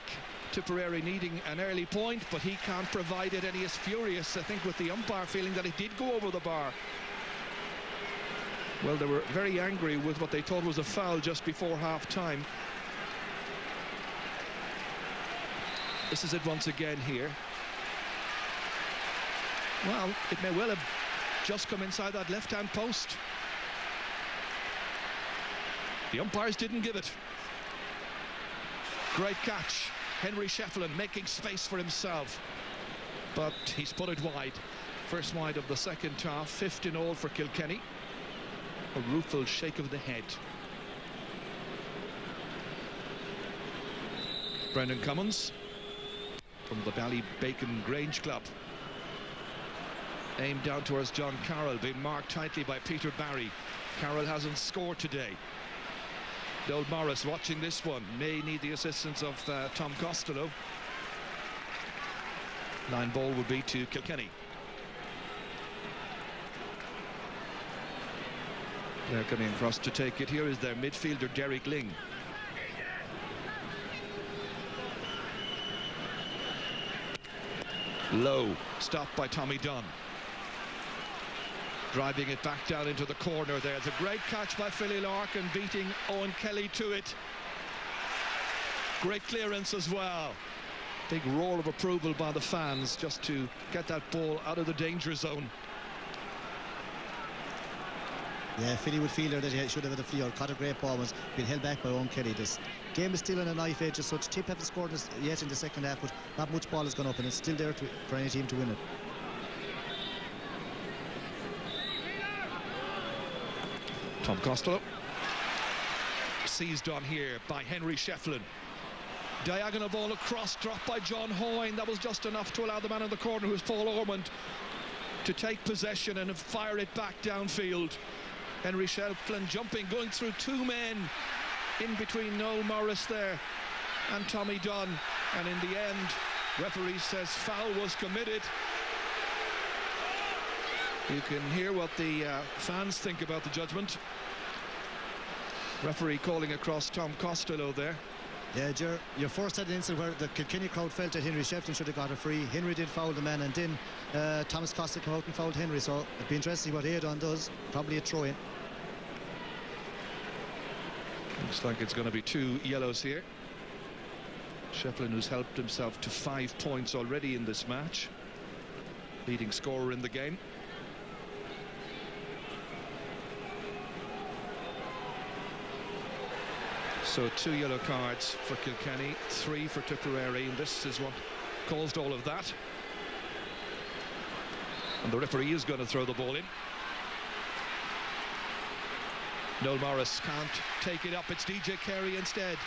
Tipperary needing an early point, but he can't provide it, and he is furious, I think, with the umpire, feeling that it did go over the bar. Well, they were very angry with what they thought was a foul just before half-time. This is it once again here. Well, it may well have just come inside that left-hand post. The umpires didn't give it. Great catch. Henry Shefflin making space for himself, but he's put it wide. First wide of the second half, 5th in all for Kilkenny. A rueful shake of the head. Brendan Cummins from the Ballybacon Grange Club. Aimed down towards John Carroll, being marked tightly by Peter Barry. Carroll hasn't scored today. Noel Morris watching this one, may need the assistance of Tom Costello. Line ball would be to Kilkenny. They're coming across to take it. Here is their midfielder Derek Ling. Low, stopped by Tommy Dunn. Driving it back down into the corner there. It's a great catch by Philly Larkin, beating Owen Kelly to it. Great clearance as well. Big roar of approval by the fans just to get that ball out of the danger zone. Yeah, Philly would feel that he should have had a free or caught a great ball, was being held back by Owen Kelly. This game is still on a knife edge as such. Tip haven't scored yet in the second half, but not much ball has gone up, and it's still there for any team to win it. Tom Costello seized on here by Henry Shefflin. Diagonal ball across, dropped by John Hoyne. That was just enough to allow the man in the corner, who is Paul Ormond, to take possession and fire it back downfield. Henry Shefflin jumping, going through 2 men in between Noel Morris there and Tommy Dunn, and in the end referee says foul was committed. You can hear what the fans think about the judgment. Referee calling across Tom Costello there. Yeah, Ger, you first had an incident where the Kilkenny crowd felt that Henry Shefflin should have got a free. Henry did foul the man, and then Thomas Costello came out and fouled Henry, so it'd be interesting what Aidan does. Probably a throw-in. Looks like it's going to be 2 yellows here. Shefflin, who's helped himself to 5 points already in this match, leading scorer in the game. So 2 yellow cards for Kilkenny, 3 for Tipperary, and this is what caused all of that. And the referee is going to throw the ball in. Noel Morris can't take it up. It's DJ Carey instead.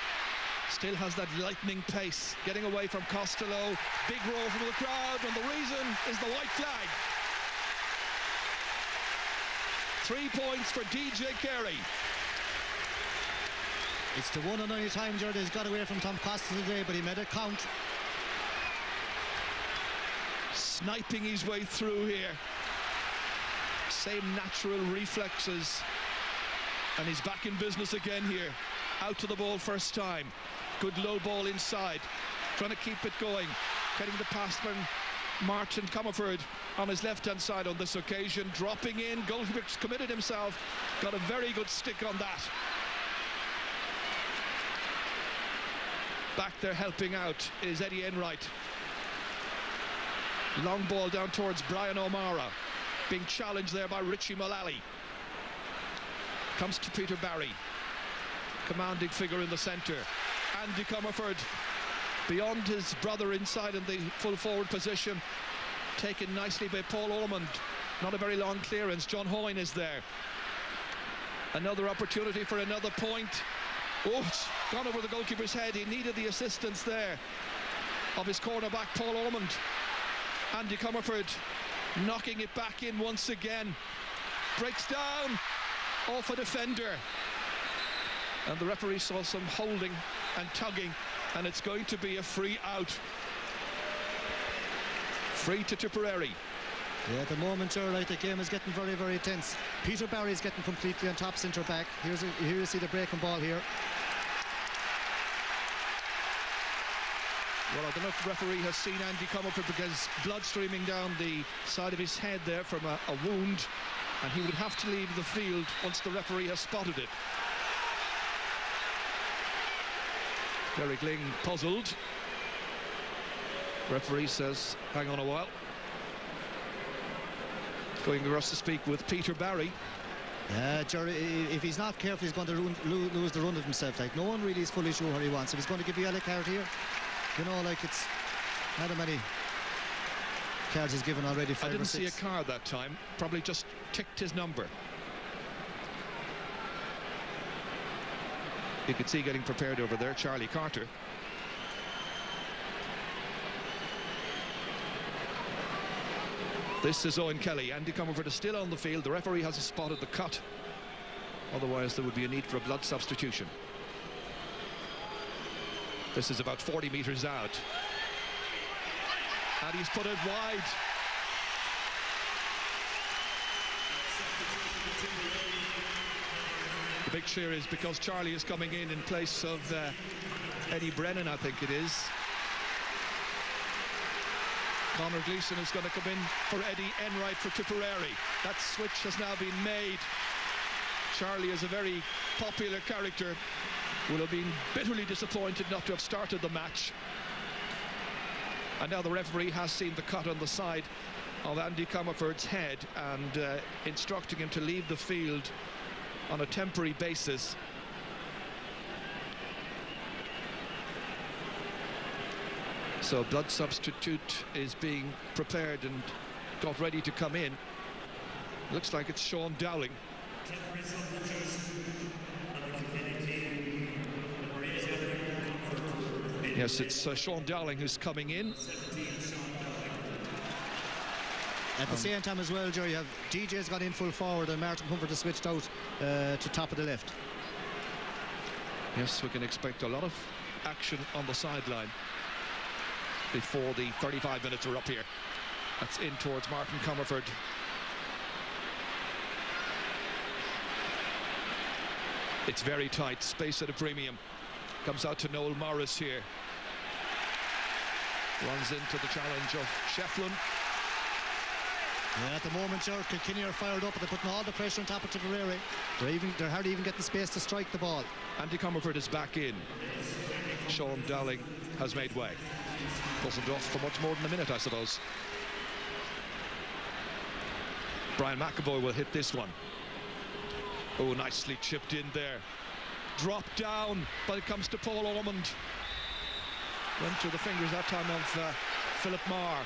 Still has that lightning pace, getting away from Costello. Big roar from the crowd, and the reason is the white flag. 3 points for DJ Carey. It's the one and only time Jordan has got away from Tom Costello today, but he made it count. Sniping his way through here. Same natural reflexes. And he's back in business again here. Out to the ball first time. Good low ball inside. Trying to keep it going. Getting the pass from Martin Comerford on his left-hand side on this occasion, dropping in. Goldrick's committed himself, got a very good stick on that. Back there helping out is Eddie Enright. Long ball down towards Brian O'Mara, being challenged there by Richie Mullally. Comes to Peter Barry, commanding figure in the centre. Andy Comerford beyond his brother inside in the full forward position, taken nicely by Paul Ormond. Not a very long clearance. John Hoyne is there. Another opportunity for another point. Oh, it's gone over the goalkeeper's head. He needed the assistance there of his cornerback Paul Ormond. Andy Comerford knocking it back in once again. Breaks down off a defender. And the referee saw some holding and tugging, and it's going to be a free out. Free to Tipperary. Yeah, at the moment, like, the game is getting very, very tense. Peter Barry is getting completely on top centre back. Here you see the breaking ball here. Well, I don't know if the referee has seen Andy Comerford, because blood streaming down the side of his head there from a wound, and he would have to leave the field once the referee has spotted it. Derek Ling puzzled. Referee says, hang on a while. Going across to speak with Peter Barry. Jerry, if he's not careful, he's going to lose the run of himself. Like, no one really is fully sure what he wants. If he's going to give you a yellow card here, you know, like, it's not how many cards he's given already. I didn't see a card that time. Probably just ticked his number. You could see getting prepared over there, Charlie Carter. This is Owen Kelly. Andy Comerford is still on the field. The referee hasn't spotted the cut. Otherwise, there would be a need for a blood substitution. This is about 40 metres out. And he's put it wide. The big cheer is because Charlie is coming in place of Eddie Brennan, I think it is. Conor Gleeson is going to come in for Eddie Enright for Tipperary. That switch has now been made. Charlie is a very popular character. Will have been bitterly disappointed not to have started the match. And now the referee has seen the cut on the side of Andy Comerford's head and instructing him to leave the field on a temporary basis. So a blood substitute is being prepared and got ready to come in. Looks like it's Sean Dowling. Yes, it's Sean Dowling who's coming in. At the same time as well, Jerry, you have DJ's got in full forward and Martin Comerford has switched out to top of the left. Yes, we can expect a lot of action on the sideline before the 35 minutes are up here. That's in towards Martin Comerford. It's very tight, space at a premium. Comes out to Noel Morris here. Runs into the challenge of Shefflin. Yeah, at the moment, Kilkenny are fired up, and they're putting all the pressure on top of Tipperary. They're hardly even getting space to strike the ball. Andy Comerford is back in. Sean Dowling has made way. Wasn't off for much more than a minute, I suppose. Brian McAvoy will hit this one. Oh, nicely chipped in there. Dropped down, but it comes to Paul Ormond. Went through the fingers that time of Philip Marr.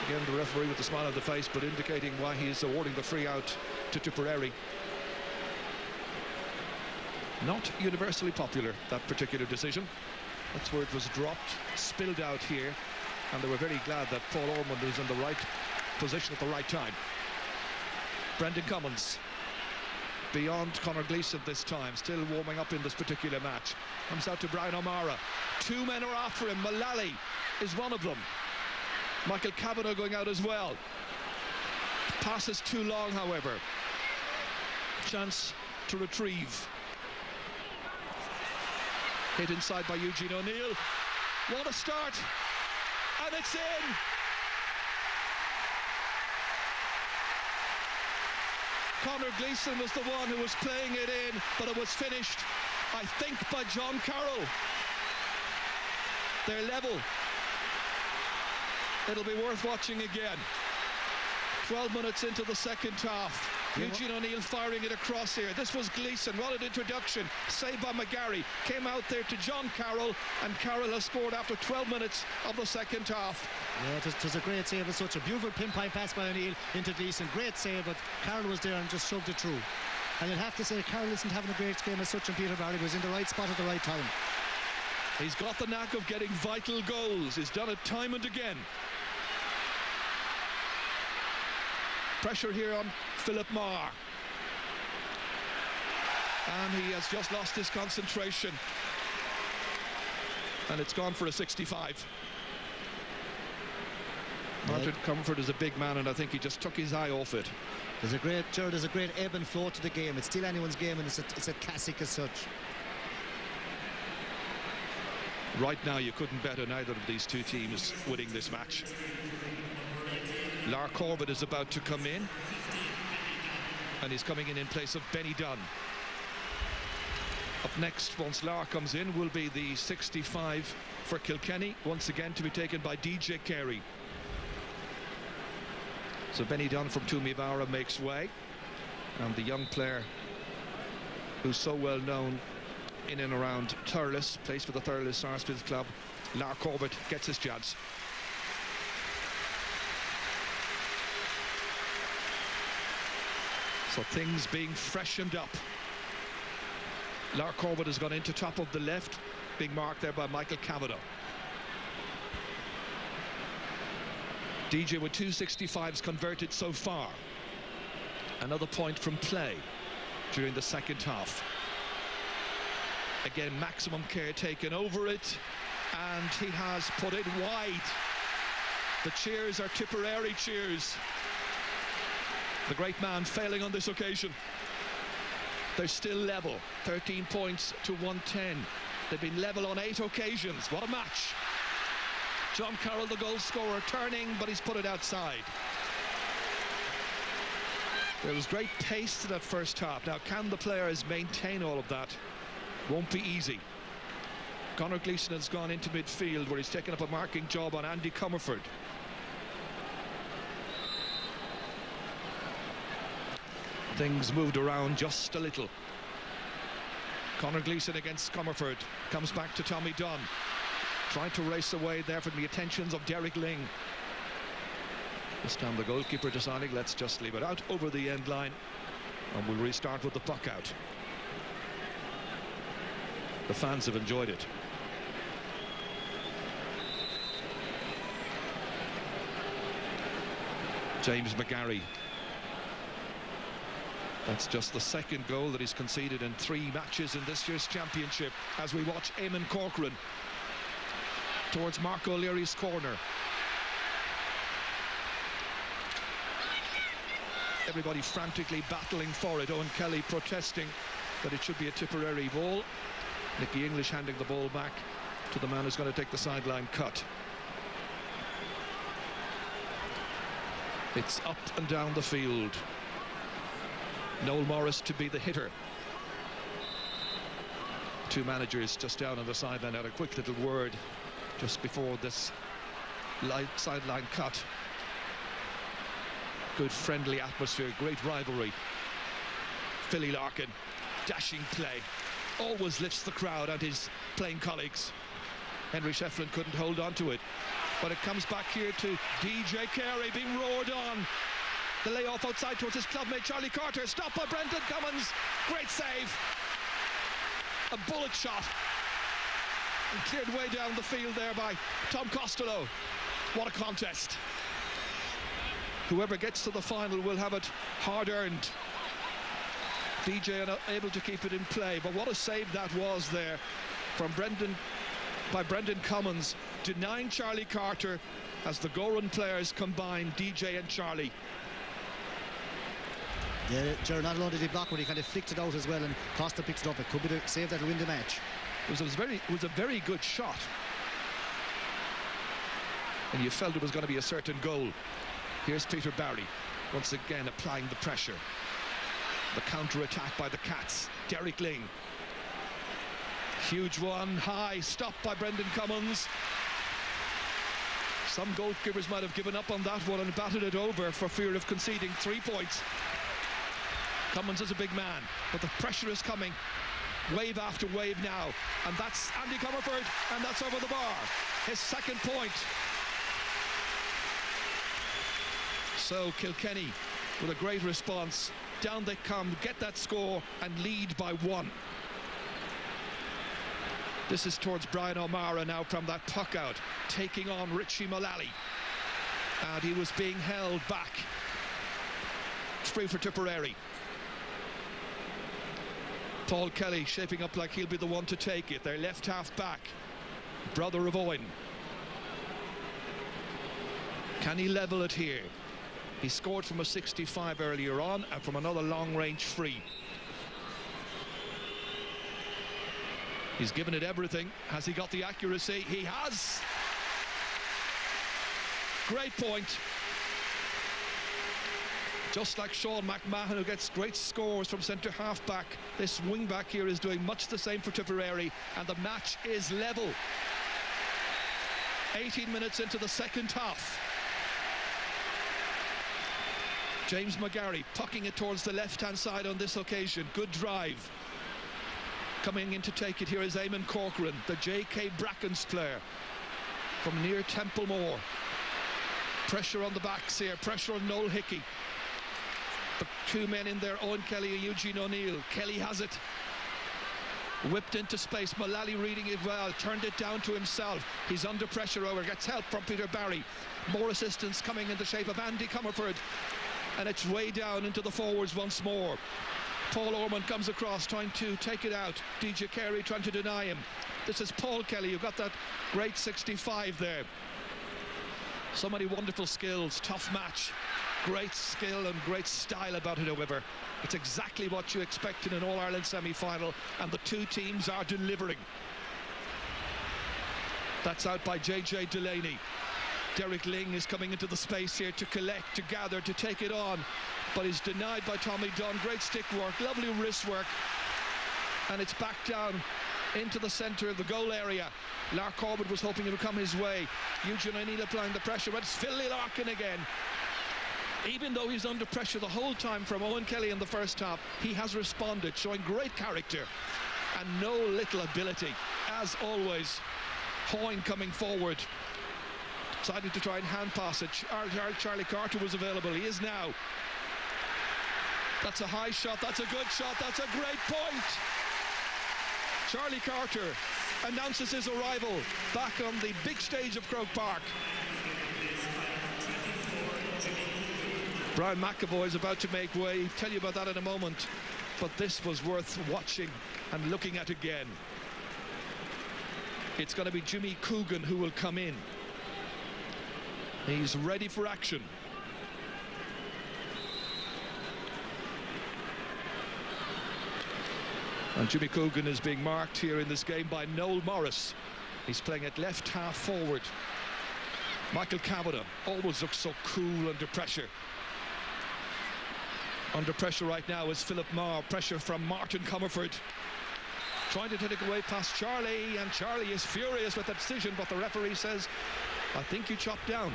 Again, the referee with a smile on the face, but indicating why he's awarding the free out to Tipperary. Not universally popular, that particular decision. That's where it was dropped, spilled out here, and they were very glad that Paul Ormond was in the right position at the right time. Brendan Cummins, beyond Conor Gleeson this time, still warming up in this particular match. Comes out to Brian O'Mara. Two men are after him. Mullally is one of them. Michael Kavanagh going out as well. Pass is too long, however. Chance to retrieve. Hit inside by Eugene O'Neill. What a start! And it's in! Conor Gleeson was the one who was playing it in, but it was finished, I think, by John Carroll. They're level. It'll be worth watching again. 12 minutes into the second half. Eugene O'Neill firing it across here. This was Gleeson. What an introduction. Saved by McGarry. Came out there to John Carroll, and Carroll has scored after 12 minutes of the second half. Yeah, it was a great save. It was such a beautiful pinpoint pass by O'Neill into Gleeson. Great save, but Carroll was there and just shoved it through. And you'd have to say Carroll isn't having a great game as such, and Peter Barry was in the right spot at the right time. He's got the knack of getting vital goals. He's done it time and again. Pressure here on Philip Marr. And he has just lost his concentration. And it's gone for a 65. Martin Comfort is a big man, and I think he just took his eye off it. There's a great ebb and flow to the game. It's still anyone's game, and it's a classic as such. Right now, you couldn't bet on either of these two teams winning this match. Lar Corbett is about to come in, and he's coming in place of Benny Dunn. Up next, once Lar comes in, will be the 65 for Kilkenny, once again to be taken by DJ Carey. So Benny Dunn from Toomevara makes way, and the young player who's so well known in and around Thurles, plays for the Thurles Sarsfield club, Lar Corbett, gets his chance. So things being freshened up. Lar Corbett has gone into top of the left, being marked there by Michael Cavanaugh. DJ with 2 65s converted so far. Another point from play during the second half. Again, maximum care taken over it, and he has put it wide. The cheers are Tipperary cheers. The great man failing on this occasion. They're still level, 13 points to 110. They've been level on 8 occasions. What a match. John Carroll, the goal scorer, turning, but he's put it outside. There was great pace to that first half. Now, can the players maintain all of that? Won't be easy. Conor Gleeson has gone into midfield, where he's taken up a marking job on Andy Comerford. Things moved around just a little. Conor Gleeson against Comerford. Comes back to Tommy Dunn. Trying to race away there from the attentions of Derek Ling. This time the goalkeeper deciding, let's just leave it out over the end line, and we'll restart with the puck out. The fans have enjoyed it. James McGarry. That's just the second goal that he's conceded in 3 matches in this year's championship, as we watch Eamon Corcoran towards Mark O'Leary's corner. Everybody frantically battling for it. Owen Kelly protesting that it should be a Tipperary ball. Nicky English handing the ball back to the man who's going to take the sideline cut. It's up and down the field. Noel Morris to be the hitter. Two managers just down on the sideline had a quick little word just before this sideline cut. Good friendly atmosphere, great rivalry. Philly Larkin, dashing play, always lifts the crowd and his playing colleagues. Henry Shefflin couldn't hold on to it, but it comes back here to DJ Carey, being roared on. The layoff outside towards his clubmate Charlie Carter, stopped by Brendan Cummins. Great save. A bullet shot. And cleared way down the field there by Tom Costello. What a contest. Whoever gets to the final will have it hard-earned. DJ unable to keep it in play, but what a save that was there from Brendan Cummins, denying Charlie Carter as the Goran players combine, DJ and Charlie. Yeah, Ger, not only did he block, but he kind of flicked it out as well, and Costa picks it up. It could be the save that will win the match. It was a very good shot, and you felt it was going to be a certain goal. Here's Peter Barry once again applying the pressure. The counter-attack by the Cats. Derek Ling. Huge one, high, stopped by Brendan Cummins. Some goalkeepers might have given up on that one and batted it over for fear of conceding 3 points. Cummins is a big man, but the pressure is coming. Wave after wave now. And that's Andy Comerford, and that's over the bar. His second point. So Kilkenny with a great response. Down they come, get that score and lead by 1. This is towards Brian O'Mara now from that puck out, taking on Richie Mullally. And he was being held back. It's free for Tipperary. Paul Kelly shaping up like he'll be the one to take it. Their left half back, brother of Owen. Can he level it here? He scored from a 65 earlier on and from another long-range free. He's given it everything. Has he got the accuracy? He has. Great point. Just like Sean McMahon, who gets great scores from centre half back, this wing back here is doing much the same for Tipperary, and the match is level. 18 minutes into the second half. James McGarry pucking it towards the left-hand side on this occasion. Good drive. Coming in to take it here is Eamon Corcoran, the J.K. Brackens player from near Templemore. Pressure on the backs here, pressure on Noel Hickey. The 2 men in there, Owen Kelly and Eugene O'Neill. Kelly has it. Whipped into space, Mullally reading it well, turned it down to himself. He's under pressure over, gets help from Peter Barry. More assistance coming in the shape of Andy Comerford. And it's way down into the forwards once more. Paul Ormond comes across, trying to take it out. DJ Carey trying to deny him. This is Paul Kelly, who got that great 65 there. So many wonderful skills, tough match. Great skill and great style about it, however. It's exactly what you expect in an All-Ireland semi-final, and the two teams are delivering. That's out by JJ Delaney. Derek Ling is coming into the space here to collect, to gather, to take it on. But he's denied by Tommy Dunn. Great stick work, lovely wrist work. And it's back down into the centre of the goal area. Lark Corbett was hoping it would come his way. Eugene O'Neill applying the pressure, but it's Phil Larkin again. Even though he's under pressure the whole time from Owen Kelly in the first half, he has responded, showing great character and no little ability. As always, Hoyne coming forward. Decided to try and hand pass it. Charlie Carter was available. He is now. That's a high shot. That's a good shot. That's a great point. Charlie Carter announces his arrival back on the big stage of Croke Park. Brian McAvoy is about to make way. I'll tell you about that in a moment. But this was worth watching and looking at again. It's going to be Jimmy Coogan who will come in. He's ready for action. And Jimmy Coogan is being marked here in this game by Noel Morris. He's playing at left half forward. Michael Kavanagh always looks so cool under pressure. Under pressure right now is Philip Marr. Pressure from Martin Comerford. Trying to take it away past Charlie, and Charlie is furious with the decision, but the referee says, I think you chopped down.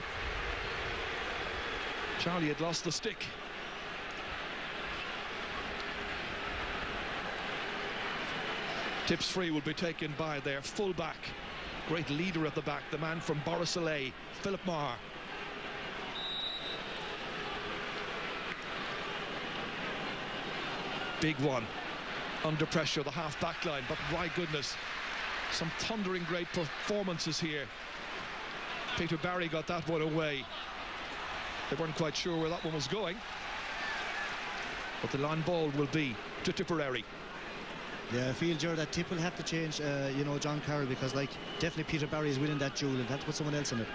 Charlie had lost the stick. Tips free will be taken by their full-back, great leader at the back, the man from Borrisolay, Philip Marr. Big one. Under pressure, the half-back line, but my goodness, some thundering great performances here. Peter Barry got that one away. They weren't quite sure where that one was going. But the line ball will be to Tipperary. Yeah, I feel, Ger, that Tip will have to change, you know, John Carroll, because, like, definitely Peter Barry is winning that duel and have to put someone else in it.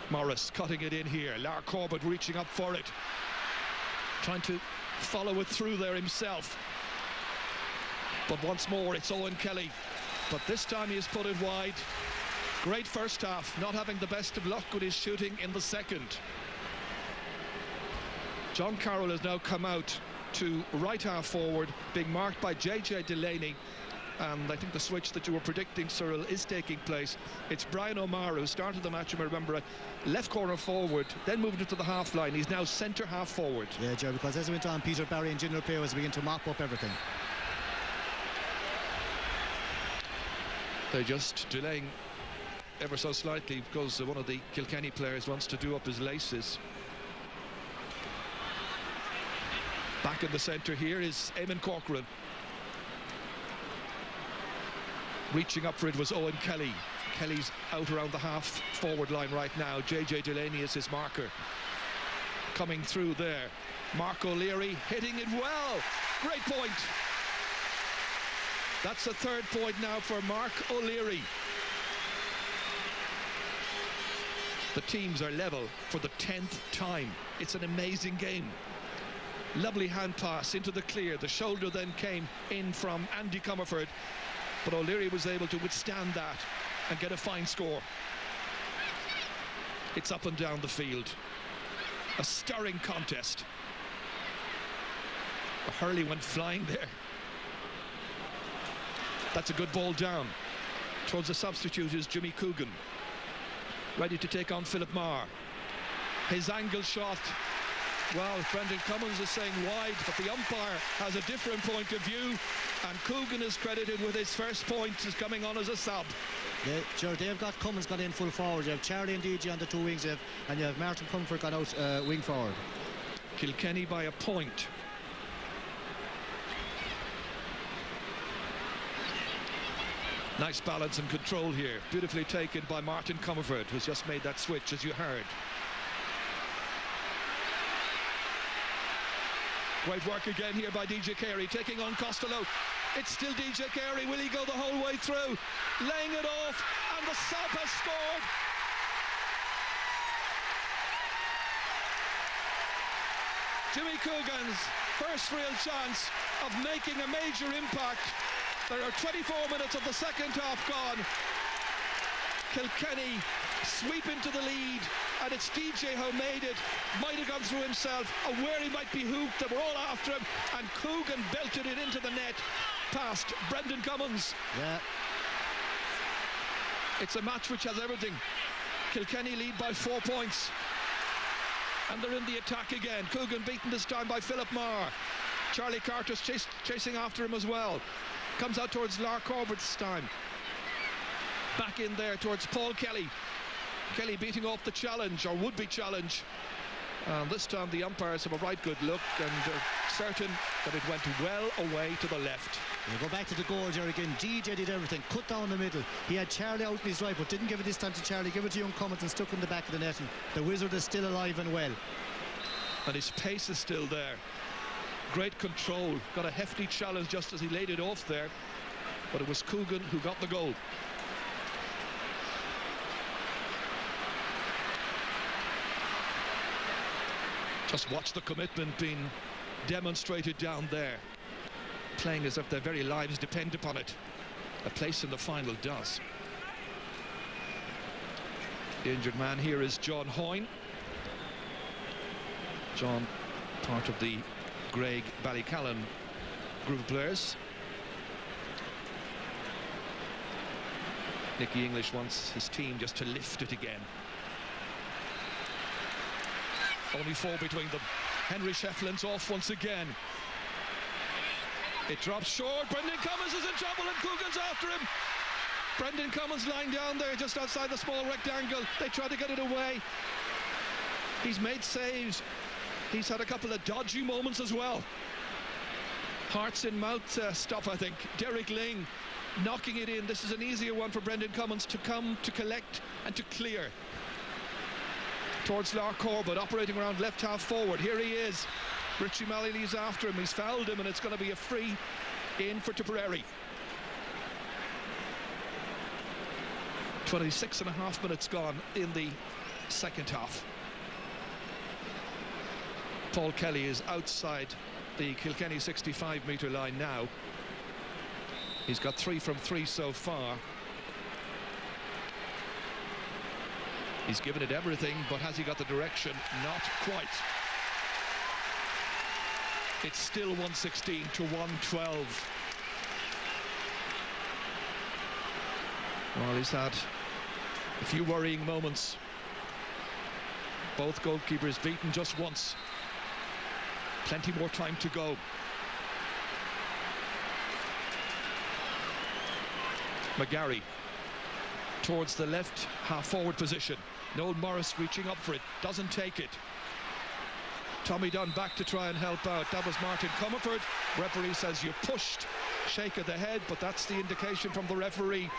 Morris cutting it in here. Lark Corbett reaching up for it. Trying to follow it through there himself. But once more, it's Owen Kelly. But this time he has put it wide. Great first half, not having the best of luck with his shooting in the second. John Carroll has now come out to right half forward, being marked by JJ Delaney, and I think the switch that you were predicting, Cyril, is taking place. It's Brian O'Mara who started the match, you may remember, at left corner forward, then moved into the half line. He's now centre half forward. Yeah, Jerry, because as it went on, Peter Barry and Junior Pay was beginning to mop up everything. They're just delaying ever so slightly because one of the Kilkenny players wants to do up his laces. Back in the centre here is Eamon Corcoran. Reaching up for it was Owen Kelly. Kelly's out around the half forward line right now. JJ Delaney is his marker. Coming through there. Mark O'Leary hitting it well. Great point. That's the third point now for Mark O'Leary. The teams are level for the 10th time. It's an amazing game. Lovely hand pass into the clear. The shoulder then came in from Andy Comerford, but O'Leary was able to withstand that and get a fine score. It's up and down the field. A stirring contest. Hurling went flying there. That's a good ball down. Towards the substitute is Jimmy Coogan, ready to take on Philip Marr. His angle shot. Well, Brendan Cummins is saying wide, but the umpire has a different point of view, and Coogan is credited with his first point, is coming on as a sub. Yeah, sure, they've got Cummins gone in full forward. You have Charlie and DJ on the two wings, and you have Martin Comfort gone out wing forward. Kilkenny by a point. Nice balance and control here. Beautifully taken by Martin Comerford, who's just made that switch, as you heard. Great work again here by DJ Carey, taking on Costello. It's still DJ Carey. Will he go the whole way through? Laying it off, and the sub has scored. Jimmy Coogan's first real chance of making a major impact. There are 24 minutes of the second half gone. Kilkenny sweep into the lead, and it's DJ who made it. Might have gone through himself, aware he might be hooped. They were all after him, and Coogan belted it into the net past Brendan Cummins. Yeah. It's a match which has everything. Kilkenny lead by 4 points, and they're in the attack again. Coogan beaten this time by Philip Marr. Charlie Carter's chasing after him as well. Comes out towards Lark Corbett this time. Back in there towards Paul Kelly. Kelly beating off the challenge, or would-be challenge. This time the umpires have a right good look, and certain that it went well away to the left. We'll go back to the goal, Jerry, again. DJ did everything, cut down the middle. He had Charlie out in his right, but didn't give it this time to Charlie. Give it to young Cummins and stuck in the back of the net. And the Wizard is still alive and well. And his pace is still there. Great control. Got a hefty challenge just as he laid it off there. But it was Coogan who got the goal. Just watch the commitment being demonstrated down there. Playing as if their very lives depend upon it. A place in the final does. The injured man here is John Hoyne. John, part of the Greg Ballycallan group of players. Nicky English wants his team just to lift it again. Only 4 between them. Henry Shefflin's off once again. It drops short. Brendan Cummins is in trouble, and Coogan's after him. Brendan Cummins lying down there just outside the small rectangle. They try to get it away. He's made saves. He's had a couple of dodgy moments as well. Hearts in mouth stop, I think. Derek Ling knocking it in. This is an easier one for Brendan Cummins to come, to collect and to clear. Towards Lark Corbett, operating around left half forward. Here he is. Richie Maloney's after him. He's fouled him, and it's going to be a free in for Tipperary. 26.5 minutes gone in the second half. Paul Kelly is outside the Kilkenny 65-metre line now. He's got 3 from 3 so far. He's given it everything, but has he got the direction? Not quite. It's still 116 to 112. Well, he's had a few worrying moments. Both goalkeepers beaten just once. Plenty more time to go. McGarry towards the left half-forward position. Noel Morris reaching up for it, doesn't take it. Tommy Dunn back to try and help out. That was Martin Comerford. Referee says you pushed. Shake of the head, but that's the indication from the referee.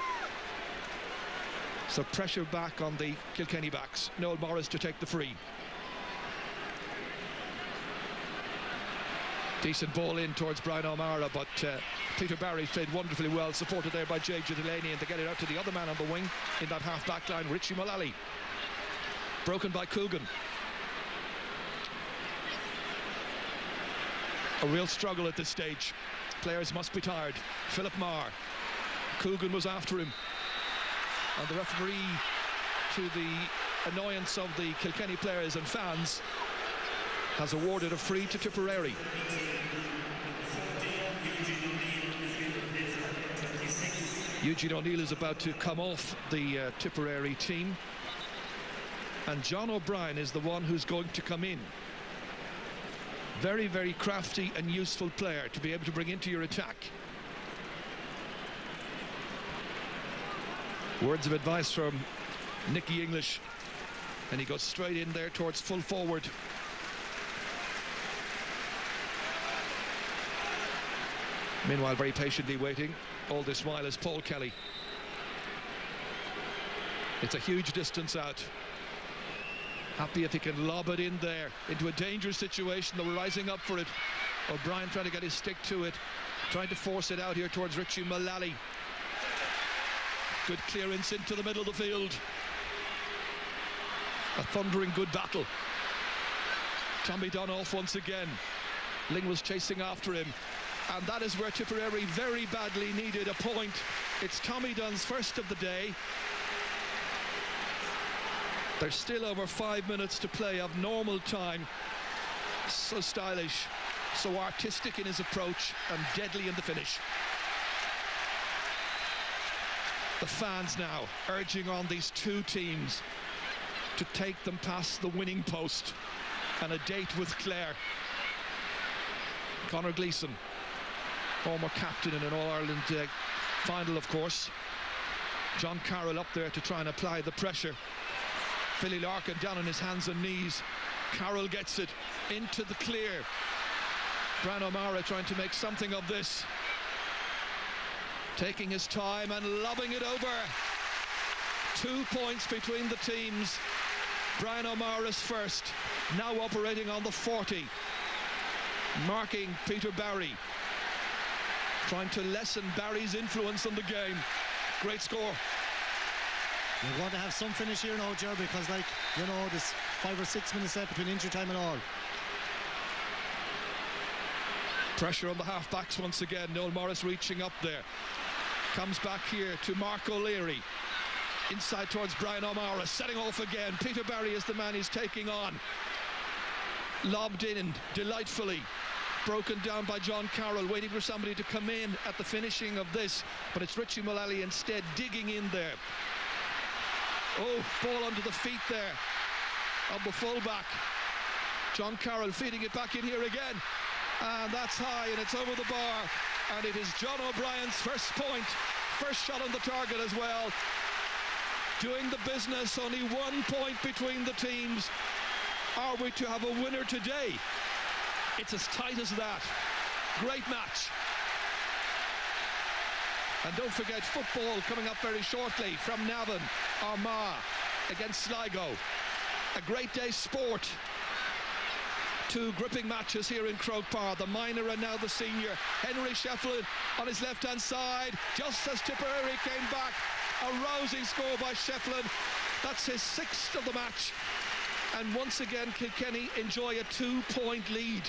So pressure back on the Kilkenny backs. Noel Morris to take the free. Decent ball in towards Brian O'Mara, but Peter Barry played wonderfully well, supported there by J.J. Delaney, and to get it out to the other man on the wing in that half-back line, Richie Mullally. Broken by Coogan. A real struggle at this stage. Players must be tired. Philip Marr. Coogan was after him. And the referee, to the annoyance of the Kilkenny players and fans, has awarded a free to Tipperary. Eugene O'Neill is about to come off the Tipperary team, and John O'Brien is the one who's going to come in. Very, very crafty and useful player to be able to bring into your attack. Words of advice from Nicky English, and he goes straight in there towards full forward. Meanwhile, very patiently waiting all this while is Paul Kelly. It's a huge distance out. Happy if he can lob it in there into a dangerous situation. They were rising up for it. O'Brien trying to get his stick to it, trying to force it out here towards Richie Mullally. Good clearance into the middle of the field. A thundering good battle. Tommy Dunn off once again. Ling was chasing after him, and that is where Tipperary very badly needed a point. It's Tommy Dunn's first of the day. There's still over 5 minutes to play of normal time. So stylish, so artistic in his approach, and deadly in the finish. The fans now urging on these two teams to take them past the winning post and a date with Clare. Conor Gleeson, former captain in an All-Ireland final, of course. John Carroll up there to try and apply the pressure. Philly Larkin down on his hands and knees. Carroll gets it into the clear. Brian O'Mara trying to make something of this. Taking his time and lobbing it over. 2 points between the teams. Brian O'Mara's first, now operating on the 40. Marking Peter Barry. Trying to lessen Barry's influence on the game. Great score. You're going to have some finish here now, Ger, because, like, you know, there's 5 or 6 minutes left between injury time and all. Pressure on the half-backs once again. Noel Morris reaching up there. Comes back here to Mark O'Leary. Inside towards Brian O'Mara, setting off again. Peter Barry is the man he's taking on. Lobbed in delightfully. Broken down by John Carroll, waiting for somebody to come in at the finishing of this. But it's Richie Mullally instead digging in there. Oh, ball under the feet there of the fullback. John Carroll feeding it back in here again. And that's high, and it's over the bar. And it is John O'Brien's first point. First shot on the target as well. Doing the business, only 1 point between the teams. Are we to have a winner today? It's as tight as that. Great match. And don't forget football coming up very shortly from Navan, Armagh against Sligo. A great day's sport. 2 gripping matches here in Croke Park. The minor and now the senior. Henry Shefflin on his left-hand side. Just as Tipperary came back. A rousing score by Shefflin. That's his 6th of the match. And once again, Kilkenny enjoy a 2-point lead.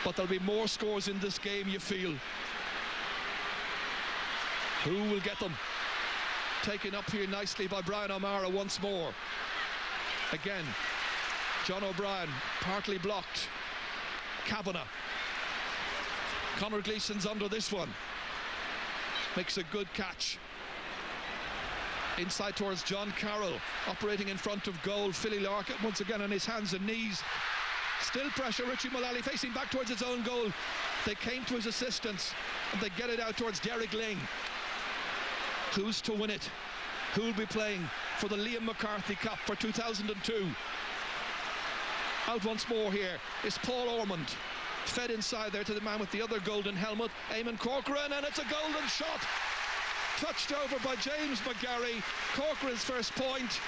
But there'll be more scores in this game, you feel. Who will get them? taken up here nicely by Brian O'Mara once more. Again, John O'Brien partly blocked. Kavanagh. Conor Gleeson's under this one. Makes a good catch. Inside towards John Carroll, operating in front of goal. Philly Larkin once again on his hands and knees. Still pressure, Richie Mullally facing back towards his own goal. They came to his assistance and they get it out towards Derek Ling. Who's to win it? Who'll be playing for the Liam McCarthy Cup for 2002? Out once more here is Paul Ormond. Fed inside there to the man with the other golden helmet, Eamon Corcoran, and it's a golden shot. Touched over by James McGarry. Corcoran's first point.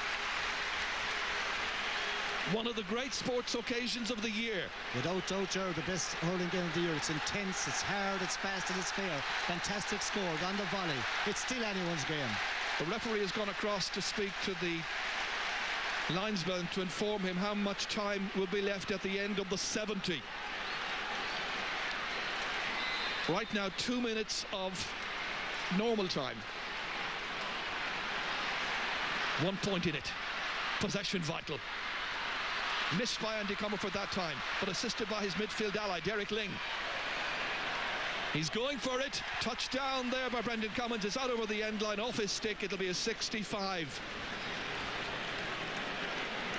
One of the great sports occasions of the year. Without doubt, Gerard, the best hurling game of the year. It's intense, it's hard, it's fast and it's fair. Fantastic score on the volley. It's still anyone's game. The referee has gone across to speak to the linesman to inform him how much time will be left at the end of the 70. Right now, 2 minutes of normal time. 1 point in it. Possession vital. Missed by Andy Comerford that time, but assisted by his midfield ally, Derek Ling. He's going for it. Touchdown there by Brendan Cummins. It's out over the end line, off his stick. It'll be a 65.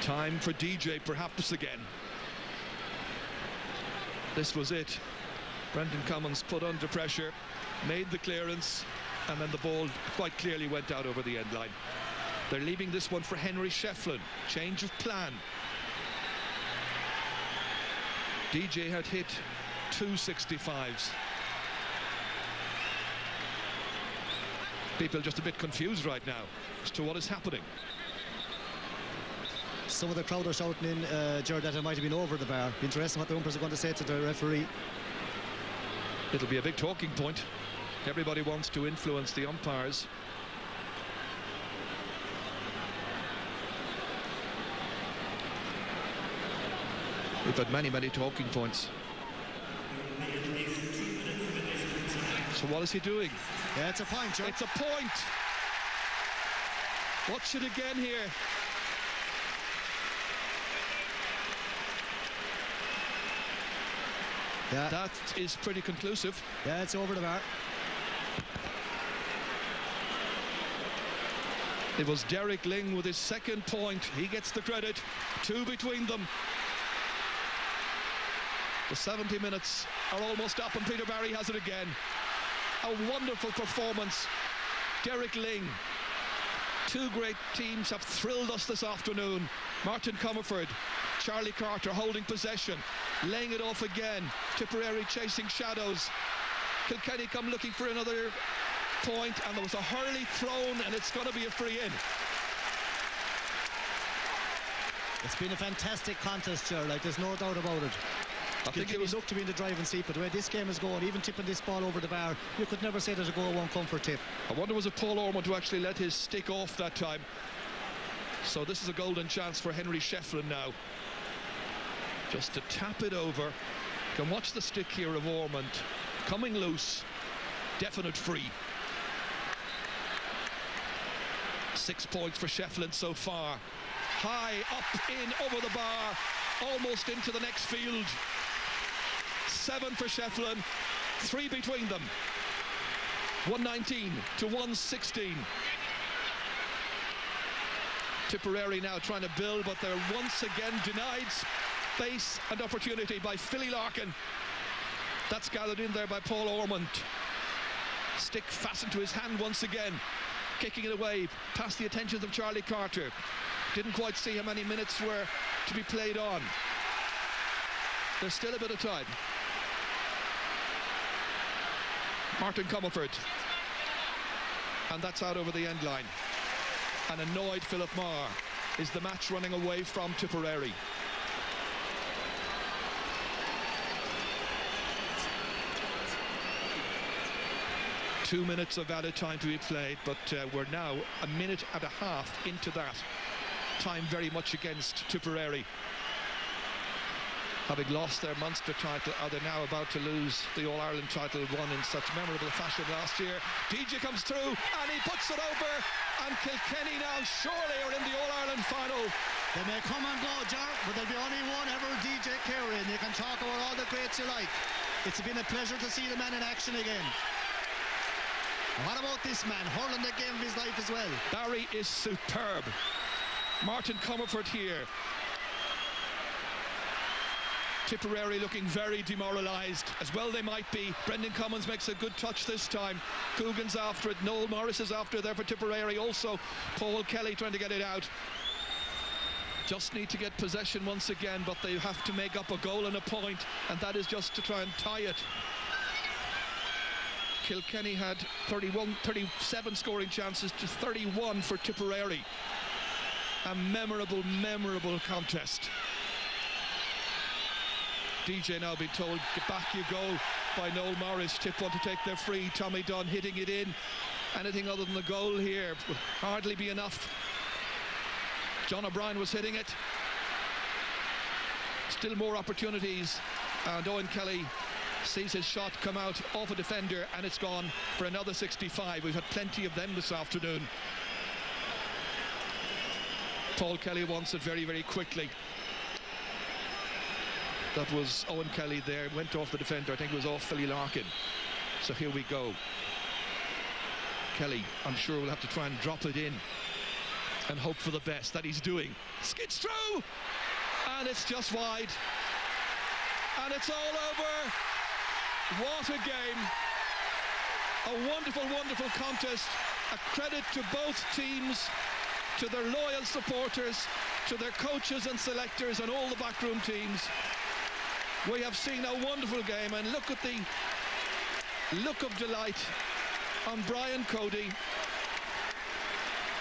Time for DJ perhaps again. This was it. Brendan Cummins put under pressure, made the clearance, and then the ball quite clearly went out over the end line. They're leaving this one for Henry Shefflin. Change of plan. DJ had hit 2 65s. People just a bit confused right now as to what is happening. Some of the crowd are shouting in, Gerard, that it might have been over the bar. Be interesting what the umpires are going to say to the referee. It'll be a big talking point. Everybody wants to influence the umpires. We've had many talking points. So what is he doing? Yeah, it's a point, Gerard. It's a point. Watch it again here. Yeah. That is pretty conclusive. Yeah, it's over the bar. It was Derek Ling with his second point. He gets the credit. 2 between them. The 70 minutes are almost up and Peter Barry has it again. A wonderful performance. Derek Ling. 2 great teams have thrilled us this afternoon. Martin Comerford, Charlie Carter holding possession, laying it off again. Tipperary chasing shadows. Kilkenny come looking for another point, and there was a hurley thrown, and it's going to be a free in. It's been a fantastic contest, Gerard, like there's no doubt about it. I think it was looked to be in the driving seat, but the way this game is going, even tipping this ball over the bar, you could never say that a goal won't come for tip. I wonder was it Paul Ormond who actually let his stick off that time. So this is a golden chance for Henry Shefflin now. Just to tap it over. You can watch the stick here of Ormond coming loose. Definite free. 6 points for Shefflin so far. High up in over the bar, almost into the next field. 7 for Shefflin, 3 between them. 119 to 116. Tipperary now trying to build, but they're once again denied space and opportunity by Philly Larkin. That's gathered in there by Paul Ormond. Stick fastened to his hand once again. Kicking it away past the attentions of Charlie Carter. Didn't quite see how many minutes were to be played on. There's still a bit of time. Martin Comerford. And that's out over the end line. An annoyed Philip Marr. Is the match running away from Tipperary? Two minutes of added time to be played, but we're now a minute and a half into that. Time very much against Tipperary. having lost their Munster title, are they now about to lose the All-Ireland title won in such memorable fashion last year. DJ comes through and he puts it over, and Kilkenny now surely are in the All-Ireland final. They may come and go, Jar, but there'll be only one ever DJ Kerry, and you can talk about all the greats you like. It's been a pleasure to see the man in action again. What about this man, hurling the game of his life as well? Barry is superb. Martin Comerford here. Tipperary looking very demoralised, as well they might be. Brendan Cummins makes a good touch this time. Coogan's after it, Noel Morris is after it there for Tipperary. Also Paul Kelly trying to get it out. Just need to get possession once again, but they have to make up a goal and a point, and that is just to try and tie it. Kilkenny had 37 scoring chances to 31 for Tipperary. A memorable contest. DJ now being told, get back you go, by Noel Morris. Tip want to take their free. Tommy Dunn hitting it in. Anything other than the goal here would hardly be enough. John O'Brien was hitting it. Still more opportunities, and Owen Kelly sees his shot come out off a defender, and it's gone for another 65. We've had plenty of them this afternoon. Paul Kelly wants it very quickly. That was Owen Kelly there, went off the defender. I think it was off Philly Larkin. So here we go. Kelly, I'm sure, will have to try and drop it in and hope for the best. That he's doing. Skids through, and it's just wide, and it's all over. What a game. A wonderful contest. A credit to both teams, to their loyal supporters, to their coaches and selectors and all the backroom teams. We have seen a wonderful game, and look at the look of delight on Brian Cody.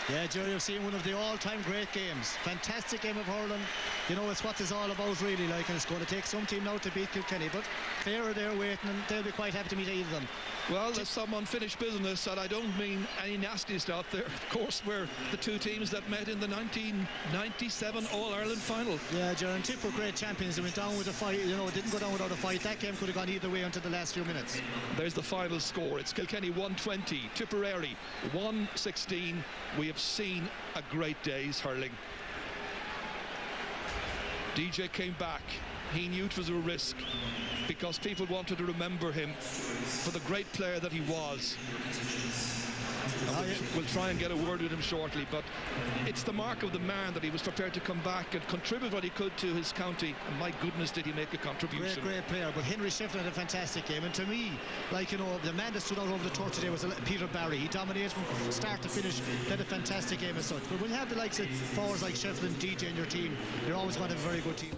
Yeah, Jerry, you've seen one of the all-time great games. Fantastic game of hurling. You know, it's what it's all about, really, like, and it's going to take some team now to beat Kilkenny, but Clare are there waiting, and they'll be quite happy to meet either of them. Well, there's some unfinished business, and I don't mean any nasty stuff. There, of course, were the two teams that met in the 1997 All-Ireland final. Yeah, Jerry, and Tip were great champions. They went down with a fight, you know, it didn't go down without a fight. That game could have gone either way until the last few minutes. There's the final score. It's Kilkenny 120, Tipperary 116. We have seen a great day's hurling. DJ came back. He knew it was a risk because people wanted to remember him for the great player that he was. We'll try and get a word with him shortly, but it's the mark of the man that he was prepared to come back and contribute what he could to his county, and my goodness did he make a contribution. Great player, but Henry Shefflin had a fantastic game, and to me, like, you know, the man that stood out over the tour today was Peter Barry. He dominated from start to finish, had a fantastic game as such. But when you have the likes of forwards like Shefflin, DJ in your team, you're always going to have a very good team.